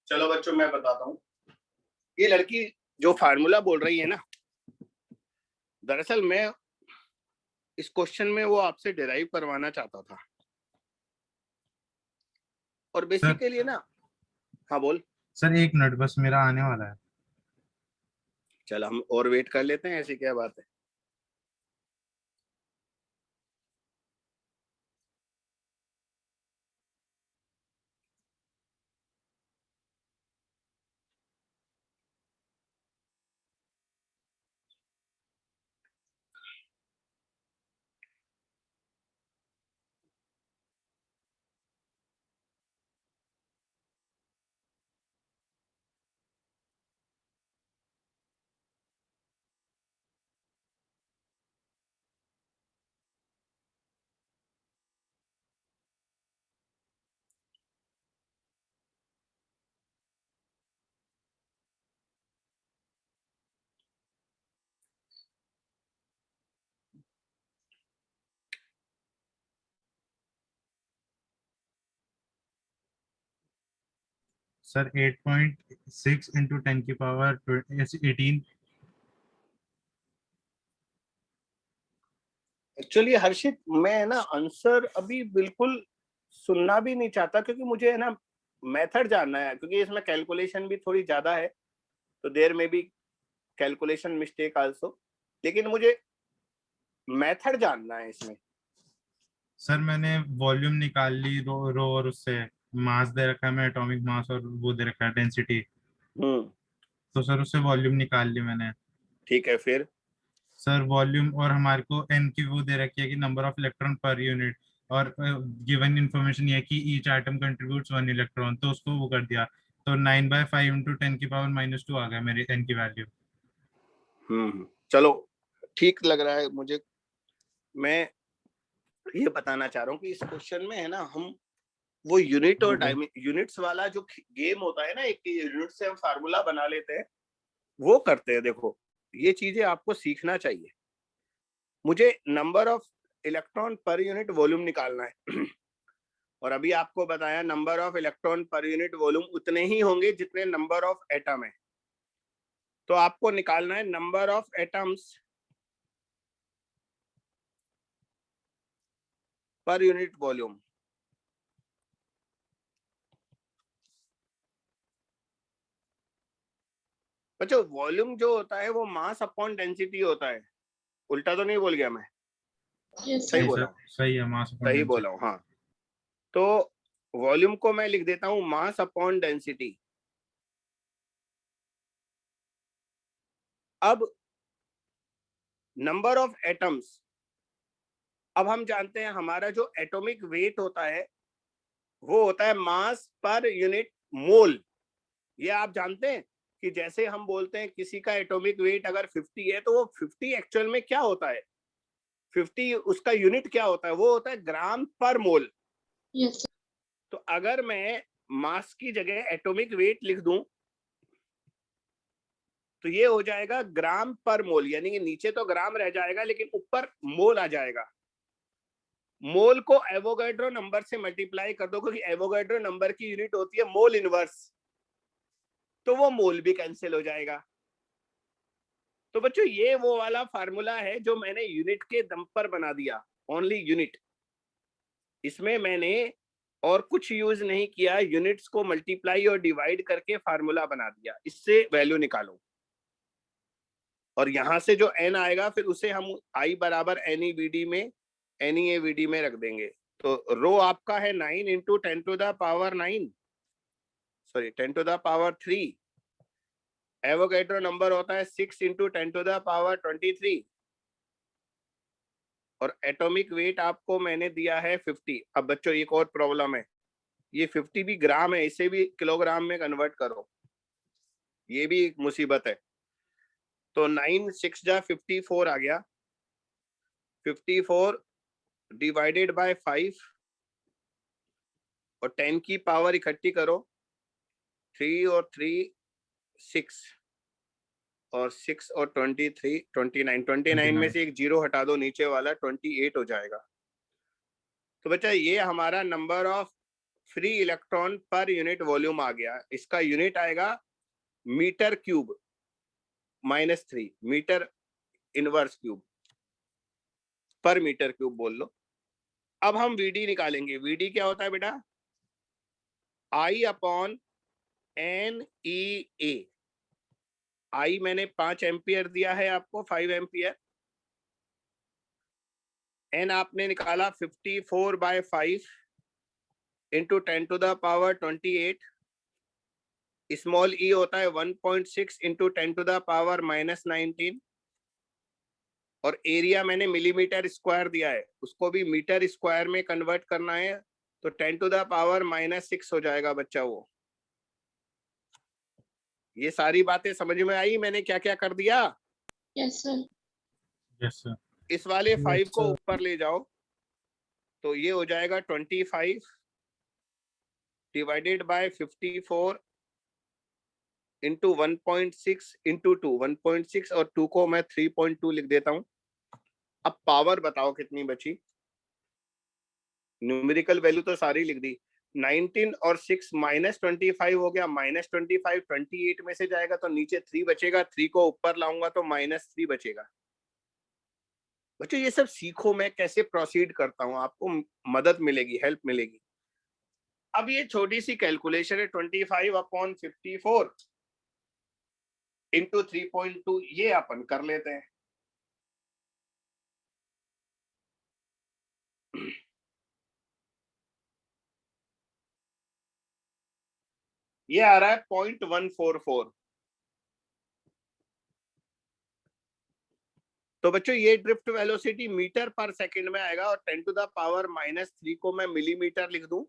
चलो बच्चों मैं बताता हूँ। ये लड़की जो फार्मूला बोल रही है ना, दरअसल मैं इस क्वेश्चन में वो आपसे डिराइव करवाना चाहता था, और सर बेसिकली ना, हाँ बोल। सर 1 मिनट बस, मेरा आने वाला है। चल हम और वेट कर लेते हैं, ऐसी क्या बात है। Sir 8.6 into 10⁻18। एक्चुअली हर्षित, मैं ना आंसर अभी बिल्कुल सुनना भी नहीं चाहता, क्योंकि मुझे है ना मेथड जानना है, क्योंकि इसमें कैलकुलेशन भी थोड़ी ज्यादा है, तो देर में भी कैलकुलेशन मिस्टेक आल्सो, लेकिन मुझे मेथड जानना है इसमें। सर मैंने वॉल्यूम निकाल ली, रो और उससे मास दे रखा है, मैं एटॉमिक मास, और वो दे रखा है डेंसिटी। हम्म, तो सर उससे वॉल्यूम निकाल ली मैंने। ठीक है फिर। सर वॉल्यूम, और हमारे को एन की वो दे रखी है कि number of electron per unit, और गिवन इंफॉर्मेशन ये है कि ईच एटम कंट्रीब्यूट्स 1 इलेक्ट्रॉन, तो उसको वो कर दिया। तो 9/5 इंटू 10⁻²² आ गया मेरी एन की वैल्यू। चलो ठीक लग रहा है मुझे। मैं ये बताना चाह रहा हूँ कि इस क्वेश्चन में है ना, हम वो यूनिट और यूनिट्स वाला जो गेम होता है ना, एक यूनिट से हम फार्मूला बना लेते हैं, वो करते हैं। देखो ये चीजें आपको सीखना चाहिए। मुझे number of electron per unit volume निकालना है और अभी आपको बताया number of electron per unit volume उतने ही होंगे जितने नंबर ऑफ एटम है। तो आपको निकालना है नंबर ऑफ एटम्स पर यूनिट वॉल्यूम। बच्चों वॉल्यूम जो होता है वो मास अपॉन डेंसिटी होता है, उल्टा तो नहीं बोल गया मैं? Yes, सही sir. बोला हूँ? सही है, मास अपॉन सही डेंसिटी। बोला हूँ, हाँ। तो वॉल्यूम को मैं लिख देता हूं मास अपॉन डेंसिटी। अब नंबर ऑफ एटम्स, अब हम जानते हैं हमारा जो एटॉमिक वेट होता है वो होता है मास पर यूनिट मोल। ये आप जानते हैं कि जैसे हम बोलते हैं किसी का एटॉमिक वेट अगर 50 है तो वो 50 एक्चुअल में क्या होता है, 50 उसका यूनिट क्या होता है, वो होता है ग्राम पर मोल। Yes, sir. तो अगर मैं मास की जगह एटॉमिक वेट लिख दूं तो ये हो जाएगा ग्राम पर मोल, यानी कि नीचे तो ग्राम रह जाएगा लेकिन ऊपर मोल आ जाएगा। मोल को एवोगाड्रो नंबर से मल्टीप्लाई कर दो, क्योंकि एवोगाड्रो नंबर की यूनिट होती है मोल इनवर्स, तो वो मोल भी कैंसिल हो जाएगा। तो बच्चों ये वो वाला फार्मूला है जो मैंने यूनिट के दम पर बना दिया, ओनली यूनिट। इसमें मैंने और कुछ यूज नहीं किया, यूनिट्स को मल्टीप्लाई और डिवाइड करके फार्मूला बना दिया, इससे वैल्यू निकालो। और यहां से जो n आएगा फिर उसे हम i बराबर NEVD में NEAVD में रख देंगे। तो रो आपका है 9 into 10 to the power 9, sorry 10 to the power 3। Avogadro number होता है 6 इंटू 10 टू द पावर 23। और एटॉमिक वेट आपको मैंने दिया है 50। अब बच्चों एक और प्रॉब्लम है, ये 50 भी ग्राम है, इसे भी किलोग्राम में कन्वर्ट करो, ये भी एक मुसीबत है। तो 9 6 जा 54 आ गया, 54 डिवाइडेड बाय 5 और 10 की पावर इकट्ठी करो, 3 और 3 6 और 6 और 23 29, 29 में से एक जीरो हटा दो, नीचे वाला 28 हो जाएगा। तो बच्चा ये हमारा number of free electron per unit volume आ गया। इसका यूनिट आएगा meter cube -3, meter inverse cube per meter cube बोल लो। अब हम वीडी निकालेंगे। वीडी क्या होता है बेटा? I upon NEA। आई मैंने 5 एम्पियर दिया है आपको, 5 एम्पियर। एन आपने निकाला 54/5 into 10 to the power 28। Small e होता है 1.6 इंटू 10 टू द पावर -19। और एरिया मैंने मिलीमीटर स्क्वायर दिया है, उसको भी मीटर स्क्वायर में कन्वर्ट करना है, तो 10 टू द पावर -6 हो जाएगा बच्चा वो। ये सारी बातें समझ में आई मैंने क्या क्या कर दिया? Yes, sir. Yes sir. इस वाले 5 को sir. ऊपर ले जाओ तो ये हो जाएगा 25 डिवाइडेड बाय 54 इंटू 1.6 इंटू 2, 1.6 और 2 को मैं 3.2 लिख देता हूं। अब पावर बताओ कितनी बची? न्यूमेरिकल वैल्यू तो सारी लिख दी। 19 और 6 -25 हो गया, -25 28 में से जाएगा तो नीचे 3 बचेगा, 3 को ऊपर लाऊंगा तो -3 बचेगा। बच्चों ये सब सीखो मैं कैसे प्रोसीड करता हूँ, आपको मदद मिलेगी, हेल्प मिलेगी। अब ये छोटी सी कैलकुलेशन है, 25/54 इंटू 3.2, ये अपन कर लेते हैं। ये आ रहा है 0.144। तो बच्चों ये ड्रिफ्ट वेलोसिटी मीटर पर सेकंड में आएगा, और 10 टू द पावर -3 को मैं मिलीमीटर लिख दूं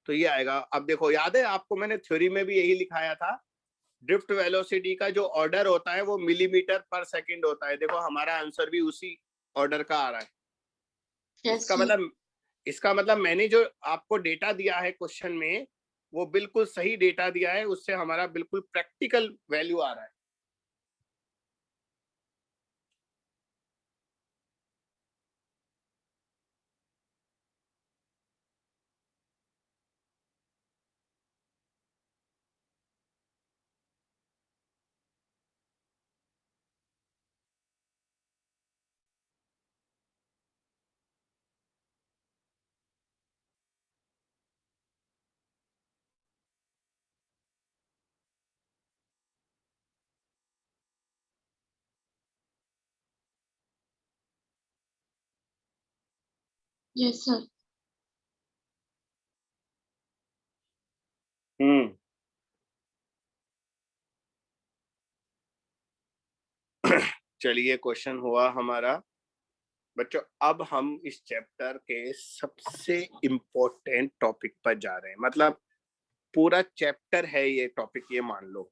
तो ये आएगा। अब देखो याद है आपको, मैंने थ्योरी में भी यही लिखाया था, ड्रिफ्ट वेलोसिटी का जो ऑर्डर होता है वो मिलीमीटर पर सेकंड होता है। देखो हमारा आंसर भी उसी ऑर्डर का आ रहा है। Yes, इसका sir. मतलब मैंने जो आपको डेटा दिया है क्वेश्चन में वो बिल्कुल सही डेटा दिया है, उससे हमारा बिल्कुल प्रैक्टिकल वैल्यू आ रहा है। Yes, sir. चलिए क्वेश्चन हुआ हमारा बच्चों। अब हम इस चैप्टर के सबसे इम्पोर्टेंट टॉपिक पर जा रहे हैं, मतलब पूरा चैप्टर है ये टॉपिक, ये मान लो,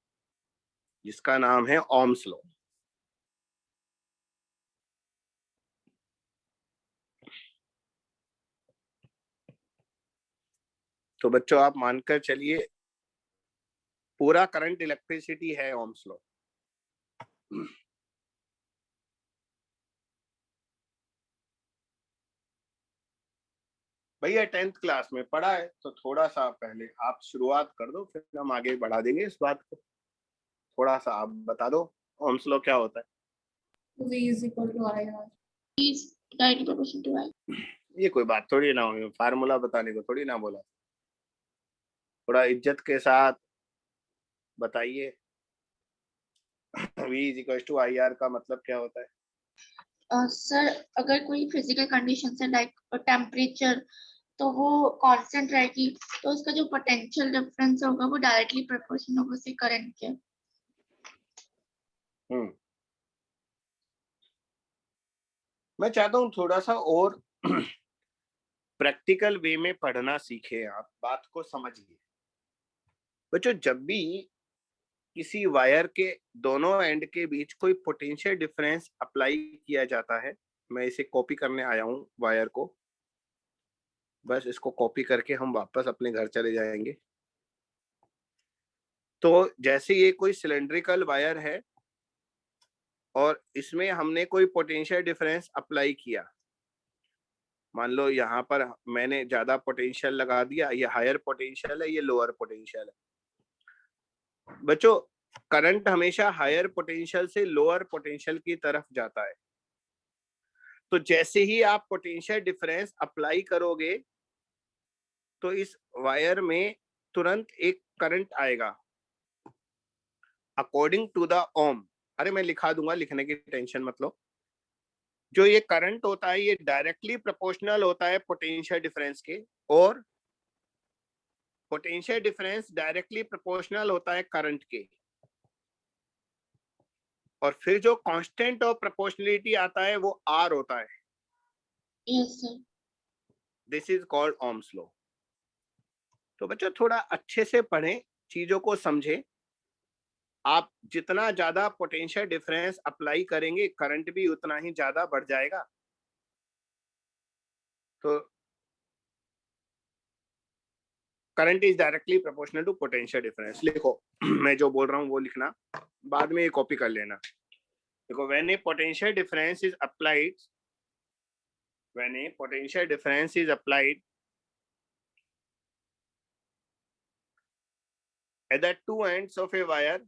जिसका नाम है ओम्स लॉ। तो बच्चों आप मानकर चलिए पूरा करंट इलेक्ट्रिसिटी है ओम्स लॉ। भैया 10th क्लास में पढ़ा है, तो थोड़ा सा पहले आप शुरुआत कर दो, फिर हम आगे बढ़ा देंगे इस बात को। थोड़ा सा आप बता दो ओम्स लॉ क्या होता है। V is equal to IR. Is directly proportional to I. ये कोई बात थोड़ी ना हुई, फार्मूला बताने को थोड़ी ना बोला। थोड़ा इज्जत के साथ बताइए V is equal to IR का मतलब क्या होता है। सर अगर कोई फिजिकल कंडीशन है लाइक टेम्परेचर, तो वो कांस्टेंट रहेगी, तो उसका जो पोटेंशियल डिफरेंस होगा वो डायरेक्टली प्रोपोर्शनल होगा उसके करंट के। मैं चाहता हूँ थोड़ा सा और प्रैक्टिकल वे में पढ़ना सीखे, आप बात को समझिए बच्चों। जब भी किसी वायर के दोनों एंड के बीच कोई पोटेंशियल डिफरेंस अप्लाई किया जाता है, मैं इसे कॉपी करने आया हूं वायर को, बस इसको कॉपी करके हम वापस अपने घर चले जाएंगे। तो जैसे ये कोई सिलेंड्रिकल वायर है और इसमें हमने कोई पोटेंशियल डिफरेंस अप्लाई किया, मान लो यहाँ पर मैंने ज्यादा पोटेंशियल लगा दिया, ये हायर पोटेंशियल है, ये लोअर पोटेंशियल है। बच्चों करंट हमेशा हायर पोटेंशियल से लोअर पोटेंशियल की तरफ जाता है। तो जैसे ही आप पोटेंशियल डिफरेंस अप्लाई करोगे तो इस वायर में तुरंत एक करंट आएगा अकॉर्डिंग टू द ओम। अरे मैं लिखा दूंगा, लिखने की टेंशन मत लो। जो ये करंट होता है ये डायरेक्टली प्रोपोर्शनल होता है पोटेंशियल डिफरेंस के, और पोटेंशियल डिफरेंस डायरेक्टली प्रोपोर्शनल होता है करंट के। और फिर जो कांस्टेंट ऑफ प्रोपोर्शनलिटी आता है वो R होता है। Yes sir. This is called Ohm's law. तो बच्चों थोड़ा अच्छे से पढ़ें, चीजों को समझें। आप जितना ज्यादा पोटेंशियल डिफरेंस अप्लाई करेंगे करंट भी उतना ही ज्यादा बढ़ जाएगा। तो current is directly proportional to potential difference. लिखो मैं जो बोल रहा हूँ वो लिखना, बाद में ये कॉपी कर लेना। देखो when A potential difference is applied, when A potential difference is applied at the two ends of a wire,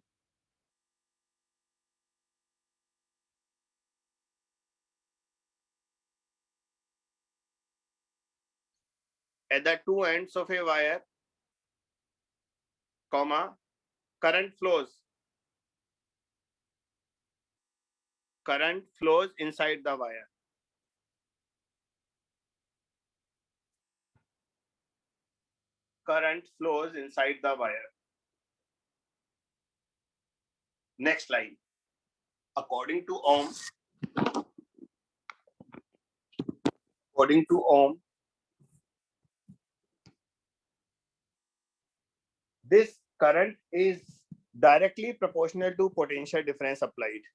at the two ends of a wire, comma, current flows inside the wire. Current flows inside the wire. Next line. According to Ohm, this current is directly proportional to potential difference applied.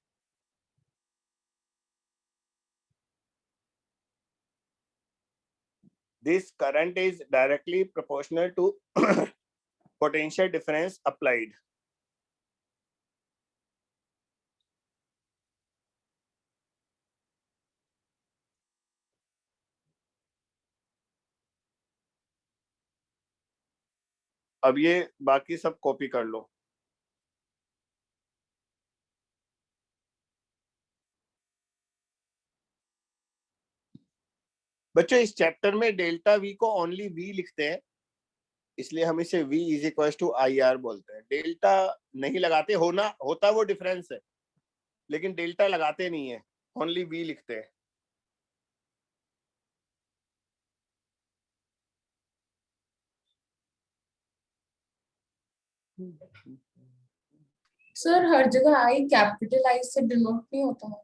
This current is directly proportional to potential difference applied. अब ये बाकी सब कॉपी कर लो। बच्चों इस चैप्टर में डेल्टा V को ओनली V लिखते हैं, इसलिए हम इसे V is equal to IR बोलते हैं। डेल्टा नहीं लगाते, होता वो डिफरेंस है, लेकिन डेल्टा लगाते नहीं है, ओनली V लिखते हैं। सर हर जगह आई कैपिटल आई से डिनोट नहीं होता है।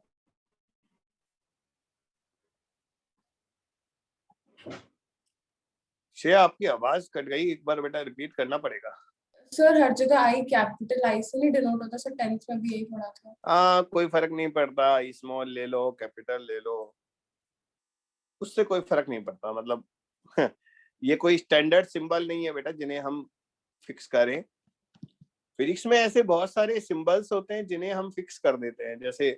श्रेया आपकी आवाज कट गई, एक बार बेटा रिपीट करना पड़ेगा। सर हर जगह आई कैपिटल आई से नहीं डिनोट होता सर, 10th में भी यही पढ़ा था। हाँ, कोई फर्क नहीं पड़ता, स्मॉल ले लो कैपिटल ले लो, उससे कोई फर्क नहीं पड़ता। मतलब ये कोई स्टैंडर्ड सिंबल नहीं है बेटा जिन्हें हम फिक्स करें। फिजिक्स में ऐसे बहुत सारे सिंबल्स होते हैं जिन्हें हम फिक्स कर देते हैं, जैसे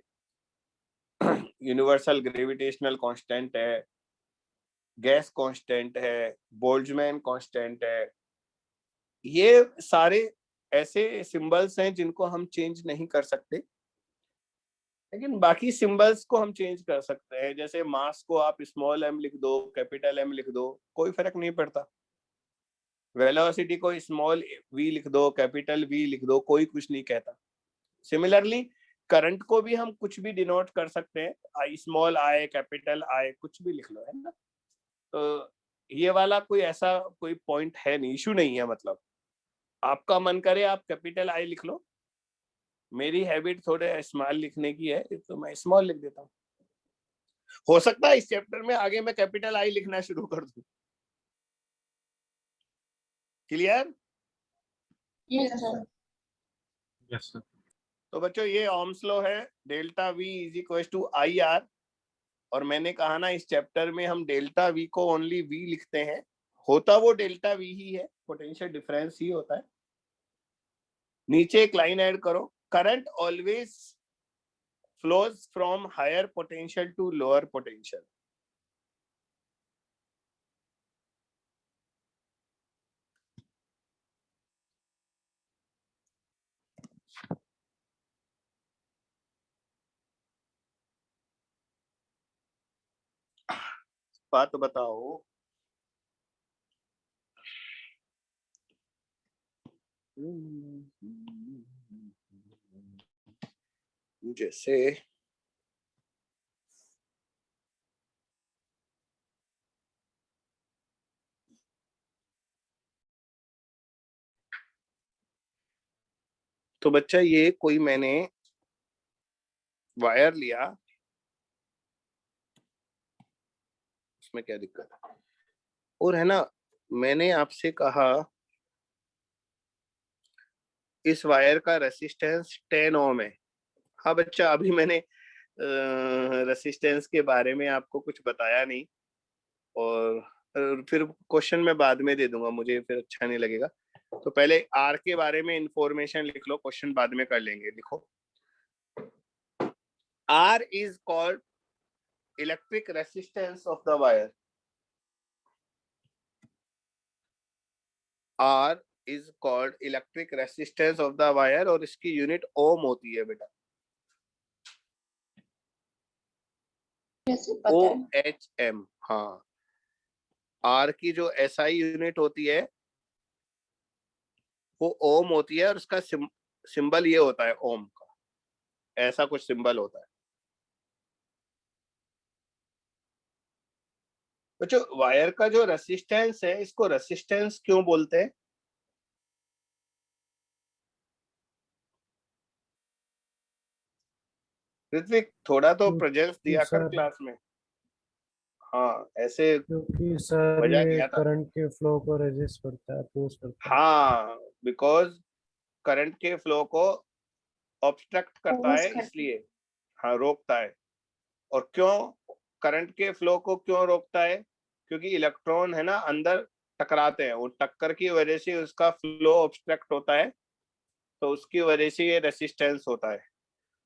यूनिवर्सल ग्रेविटेशनल कांस्टेंट है, गैस कांस्टेंट है, बोल्ट्जमैन कांस्टेंट है। ये सारे ऐसे सिंबल्स हैं जिनको हम चेंज नहीं कर सकते, लेकिन बाकी सिंबल्स को हम चेंज कर सकते हैं। जैसे मास को आप स्मॉल m लिख दो, कैपिटल M लिख दो, कोई फर्क नहीं पड़ता। वेलोसिटी को स्मॉल v लिख दो, कैपिटल V लिख दो, कोई कुछ नहीं कहता। सिमिलरली करंट को भी हम कुछ भी डिनोट कर सकते हैं, आई स्मॉल आई कैपिटल आई, कुछ भी लिख लो, है ना। तो ये वाला कोई ऐसा कोई पॉइंट है नहीं, इशू नहीं है। मतलब आपका मन करे आप कैपिटल आई लिख लो, मेरी हैबिट थोड़े स्मॉल लिखने की है तो मैं स्मॉल लिख देता हूँ। हो सकता है इस चैप्टर में आगे मैं कैपिटल आई लिखना शुरू कर दूं। Clear? Yes sir. Yes sir. तो बच्चों ये ओम्स लॉ है, delta V is equal to I R. और मैंने कहा ना इस चैप्टर में हम डेल्टा V को ओनली V लिखते हैं, होता वो डेल्टा V ही है, पोटेंशियल डिफरेंस ही होता है। नीचे एक लाइन ऐड करो, current always flows from higher potential to lower potential. बात बताओ, जैसे तो बच्चा ये कोई मैंने वायर लिया, उसमें क्या दिक्कत है, और है ना मैंने आपसे कहा इस वायर का रेसिस्टेंस 10 ओम है। हाँ बच्चा, अभी मैंने रेसिस्टेंस के बारे में आपको कुछ बताया नहीं, और फिर क्वेश्चन में बाद में दे दूंगा, मुझे फिर अच्छा नहीं लगेगा। तो पहले आर के बारे में इंफॉर्मेशन लिख लो, क्वेश्चन बाद में कर लेंगे। लिखो, R is called electric resistance of the wire. R is called electric resistance of the wire, और इसकी यूनिट ओम होती है बेटा, कैसे पता है? OHM। हाँ, आर की जो SI यूनिट होती है वो ओम होती है, और उसका सिंबल ये होता है ओम का, ऐसा कुछ सिंबल होता है। तो जो वायर का जो रेसिस्टेंस है, इसको रेसिस्टेंस क्यों बोलते हैं? ऋत्विक थोड़ा तो प्रेजेंस दिया कर सर क्लास में। हाँ, ऐसे क्योंकि सर मजा ये किया था। करंट के फ्लो को रेजिस्ट करता है, अपोज करता है। हाँ, बिकॉज करंट के फ्लो को ऑब्स्ट्रक्ट करता है, इसलिए हाँ रोकता है। और क्यों करंट के फ्लो को क्यों रोकता है? क्योंकि इलेक्ट्रॉन है ना अंदर टकराते हैं, वो टक्कर की वजह से उसका फ्लो ऑब्स्ट्रक्ट होता है, तो उसकी वजह से ये रेसिस्टेंस होता है।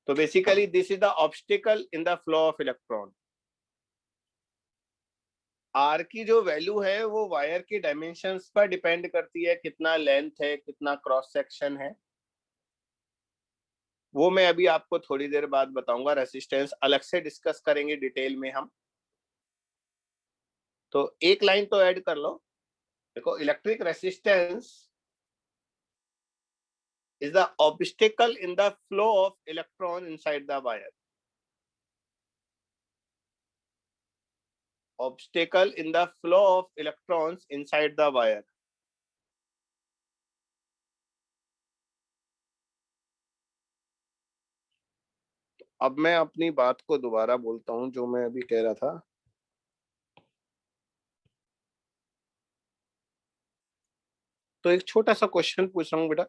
तो basically this is the obstacle in the flow of electron. R की जो वैल्यू है वो वायर की डायमेंशंस पर डिपेंड करती है, कितना लेंथ है, कितना क्रॉस सेक्शन है, वो मैं अभी आपको थोड़ी देर बाद बताऊंगा। रेसिस्टेंस अलग से डिस्कस करेंगे डिटेल में हम। तो एक लाइन तो ऐड कर लो, देखो, electric resistance is the obstacle in the flow of electron inside the wire. Obstacle in the flow of electrons inside the wire. अब मैं अपनी बात को दोबारा बोलता हूं जो मैं अभी कह रहा था। तो एक छोटा सा क्वेश्चन पूछ रहा हूँ बेटा,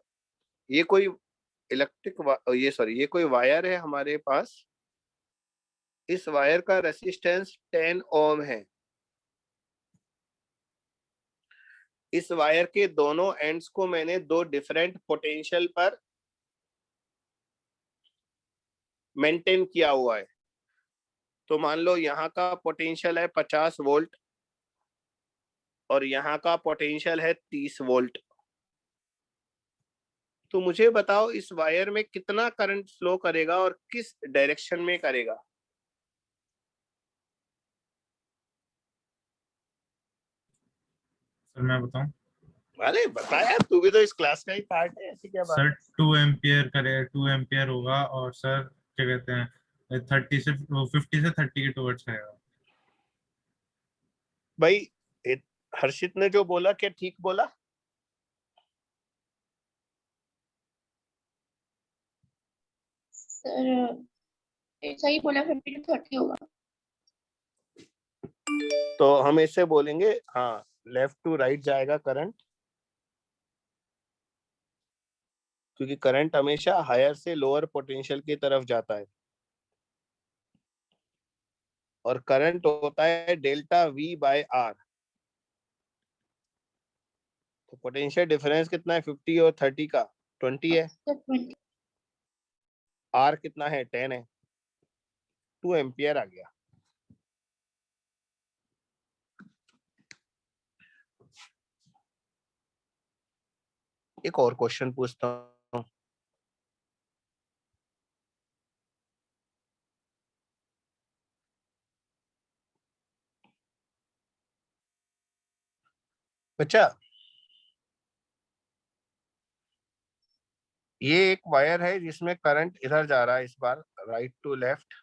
ये कोई ये कोई वायर है हमारे पास, इस वायर का रेसिस्टेंस 10 ओम है। इस वायर के दोनों एंड्स को मैंने दो डिफरेंट पोटेंशियल पर मेंटेन किया हुआ है। तो मान लो यहाँ का पोटेंशियल है 50 वोल्ट और यहाँ का पोटेंशियल है 30 वोल्ट। तो मुझे बताओ इस वायर में कितना करंट फ्लो करेगा और किस डायरेक्शन में करेगा? सर मैं बताऊं? अरे बता यार, तू भी तो इस क्लास का ही पार्ट है, ऐसी क्या बात सर है? 2 एम्पियर करे, 2 एम्पियर होगा और सर क्या कहते हैं 30 से 50 से 30 के टुवर्ड्स रहेगा। भाई हर्षित ने जो बोला क्या ठीक बोला? सर सही बोला, 50 to 30 होगा। तो हम इससे बोलेंगे हाँ, लेफ्ट टू राइट जाएगा करंट, क्योंकि करंट हमेशा हायर से लोअर पोटेंशियल की तरफ जाता है और करंट होता है डेल्टा V बाय R। तो पोटेंशियल डिफरेंस कितना है 50 और 30 का? 20 है। सर 20। R कितना है? 10 है। 2 एम्पियर आ गया। एक और क्वेश्चन पूछता हूँ। बच्चा, ये एक वायर है जिसमें करंट इधर जा रहा है, इस बार राइट टू लेफ्ट।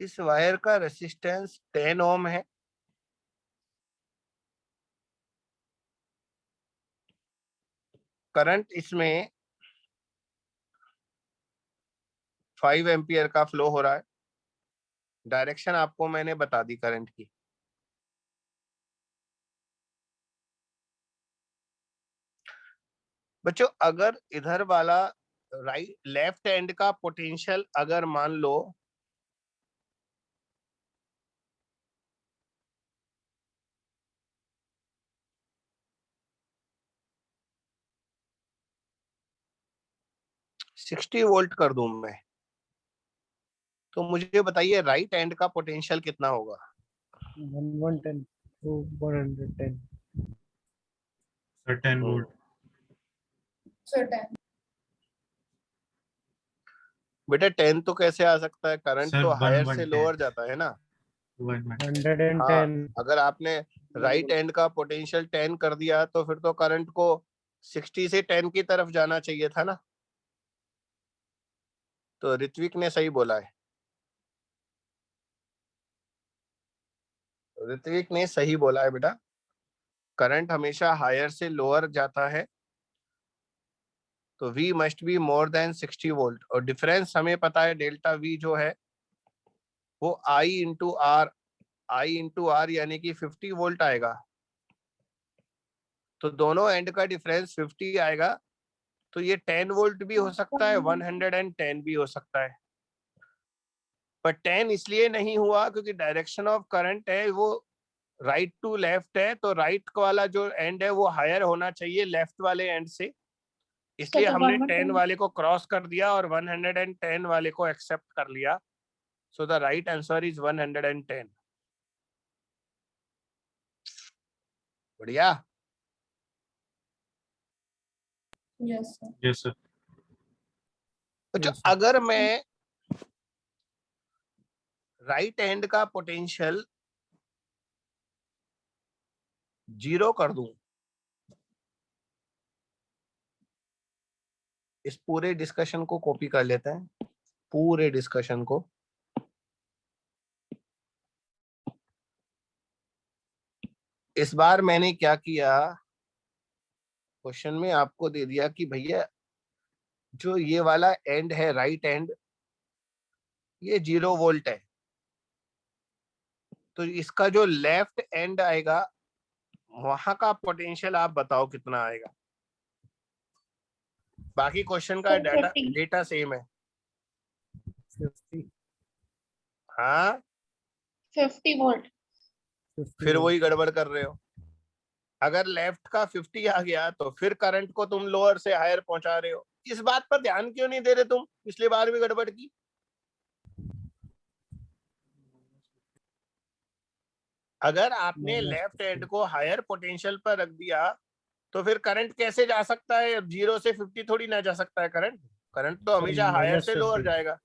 इस वायर का रेसिस्टेंस 10 ओम है। करंट इसमें 5 एम्पियर का फ्लो हो रहा है। डायरेक्शन आपको मैंने बता दी करंट की। बच्चों, अगर इधर वाला राइट लेफ्ट एंड का पोटेंशियल अगर मान लो 60 वोल्ट कर दूं मैं, तो मुझे बताइए राइट एंड का पोटेंशियल कितना होगा? 110 to 110। Sir 10 volt. सर 10। बेटा 10 तो कैसे आ सकता है? करंट सर तो 1 हायर 1 से 10 लोअर जाता है ना। 1 1 हाँ, 110। अगर आपने राइट एंड का पोटेंशियल 10 कर दिया तो फिर तो करंट को 60 से 10 की तरफ जाना चाहिए था ना। तो ऋत्विक ने सही बोला है। ऋत्विक ने सही बोला है बेटा, करंट हमेशा हायर से लोअर जाता है, तो V must be more than 60 volt. और डिफरेंस हमें पता है डेल्टा V जो है वो I इंटू आर यानी कि 50 वोल्ट आएगा। तो दोनों एंड का डिफरेंस 50 आएगा। तो ये 10 वोल्ट भी हो सकता है, 110 भी हो सकता है। पर 10 इसलिए नहीं हुआ क्योंकि डायरेक्शन ऑफ करंट है वो राइट टू लेफ्ट है, तो राइट वाला जो एंड है वो हायर होना चाहिए लेफ्ट वाले एंड से, इसलिए तो हमने 10 110 वाले को क्रॉस कर दिया और 110 वाले को एक्सेप्ट कर लिया। So the right answer is 110। बढ़िया। Yes sir. Yes sir. तो Yes, sir. अगर मैं राइट हैंड का पोटेंशियल 0 कर दूं, इस पूरे डिस्कशन को कॉपी कर लेते हैं, पूरे डिस्कशन को। इस बार मैंने क्या किया, क्वेश्चन में आपको दे दिया कि भैया जो ये वाला एंड है राइट एंड, ये 0 वोल्ट है, तो इसका जो लेफ्ट एंड आएगा वहां का पोटेंशियल आप बताओ कितना आएगा। बाकी क्वेश्चन का Sir, 50. डेटा सेम है। 50 हाँ 50 वोल्ट। 50 फिर वोल्ट। वही गड़बड़ कर रहे हो। अगर लेफ्ट का 50 आ गया तो फिर करंट को तुम लोअर से हायर पहुंचा रहे हो। इस बात पर ध्यान क्यों नहीं दे रहे तुम? पिछली बार भी गड़बड़ की। अगर आपने Minus लेफ्ट 50. एंड को हायर पोटेंशियल पर रख दिया तो फिर करंट कैसे जा सकता है? 0 से 50 थोड़ी ना जा सकता है करंट। करंट तो सर हमेशा हायर minus से लोअर 50. जाएगा।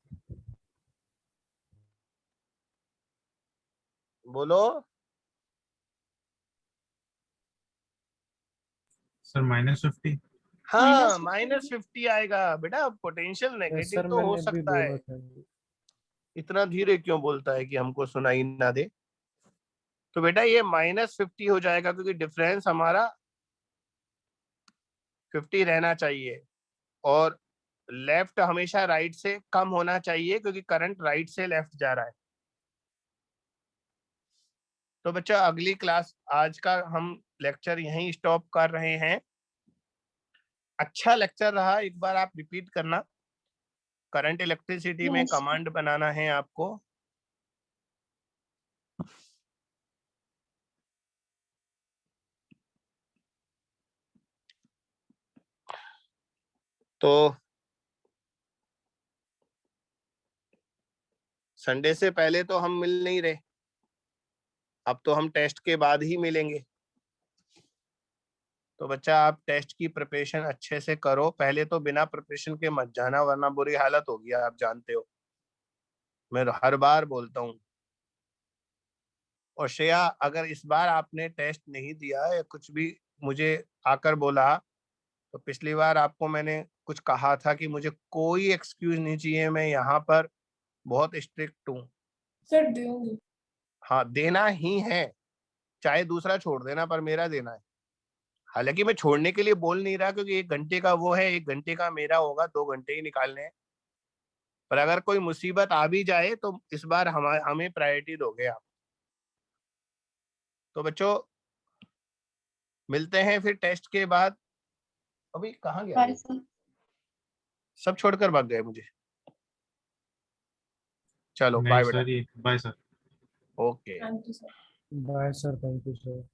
बोलो सर -50। हाँ -50. -50 आएगा बेटा। पोटेंशियल Yes, नेगेटिव सर तो हो मैंने भी सकता बोला है। था। इतना धीरे क्यों बोलता है कि हमको सुनाई ना दे? तो बेटा ये -50 हो जाएगा क्योंकि डिफरेंस हमारा 50 रहना चाहिए और लेफ्ट हमेशा राइट से कम होना चाहिए क्योंकि करंट राइट से लेफ्ट जा रहा है। तो बच्चा अगली क्लास, आज का हम लेक्चर यहीं स्टॉप कर रहे हैं। अच्छा लेक्चर रहा, एक बार आप रिपीट करना। करंट इलेक्ट्रिसिटी में Yes. कमांड बनाना है आपको। तो संडे से पहले तो हम मिल नहीं रहे, अब तो हम टेस्ट के बाद ही मिलेंगे। तो बच्चा आप टेस्ट की प्रिपरेशन अच्छे से करो। पहले तो बिना प्रिपरेशन के मत जाना वरना बुरी हालत होगी, आप जानते हो, मैं हर बार बोलता हूँ। और श्रेया, अगर इस बार आपने टेस्ट नहीं दिया या कुछ भी मुझे आकर बोला, तो पिछली बार आपको मैंने कुछ कहा था कि मुझे कोई एक्सक्यूज नहीं चाहिए, मैं यहाँ पर बहुत स्ट्रिक्ट हूँ। सर दूंगी। हाँ देना ही है, चाहे दूसरा छोड़ देना पर मेरा देना है। हालांकि मैं छोड़ने के लिए बोल नहीं रहा क्योंकि 1 घंटे का वो है, 1 घंटे का मेरा होगा, 2 घंटे ही निकालने हैं। पर अगर कोई मुसीबत आ भी जाए तो इस बार हमें प्रायोरिटी दोगे आप। तो बच्चों मिलते हैं फिर टेस्ट के बाद। अभी कहाँ गया Bye, वो? sir. सब छोड़कर भाग गए मुझे। चलो नहीं बाय बेटा। सर, ये bye sir. Okay. Thank you sir. Bye sir, thank you sir.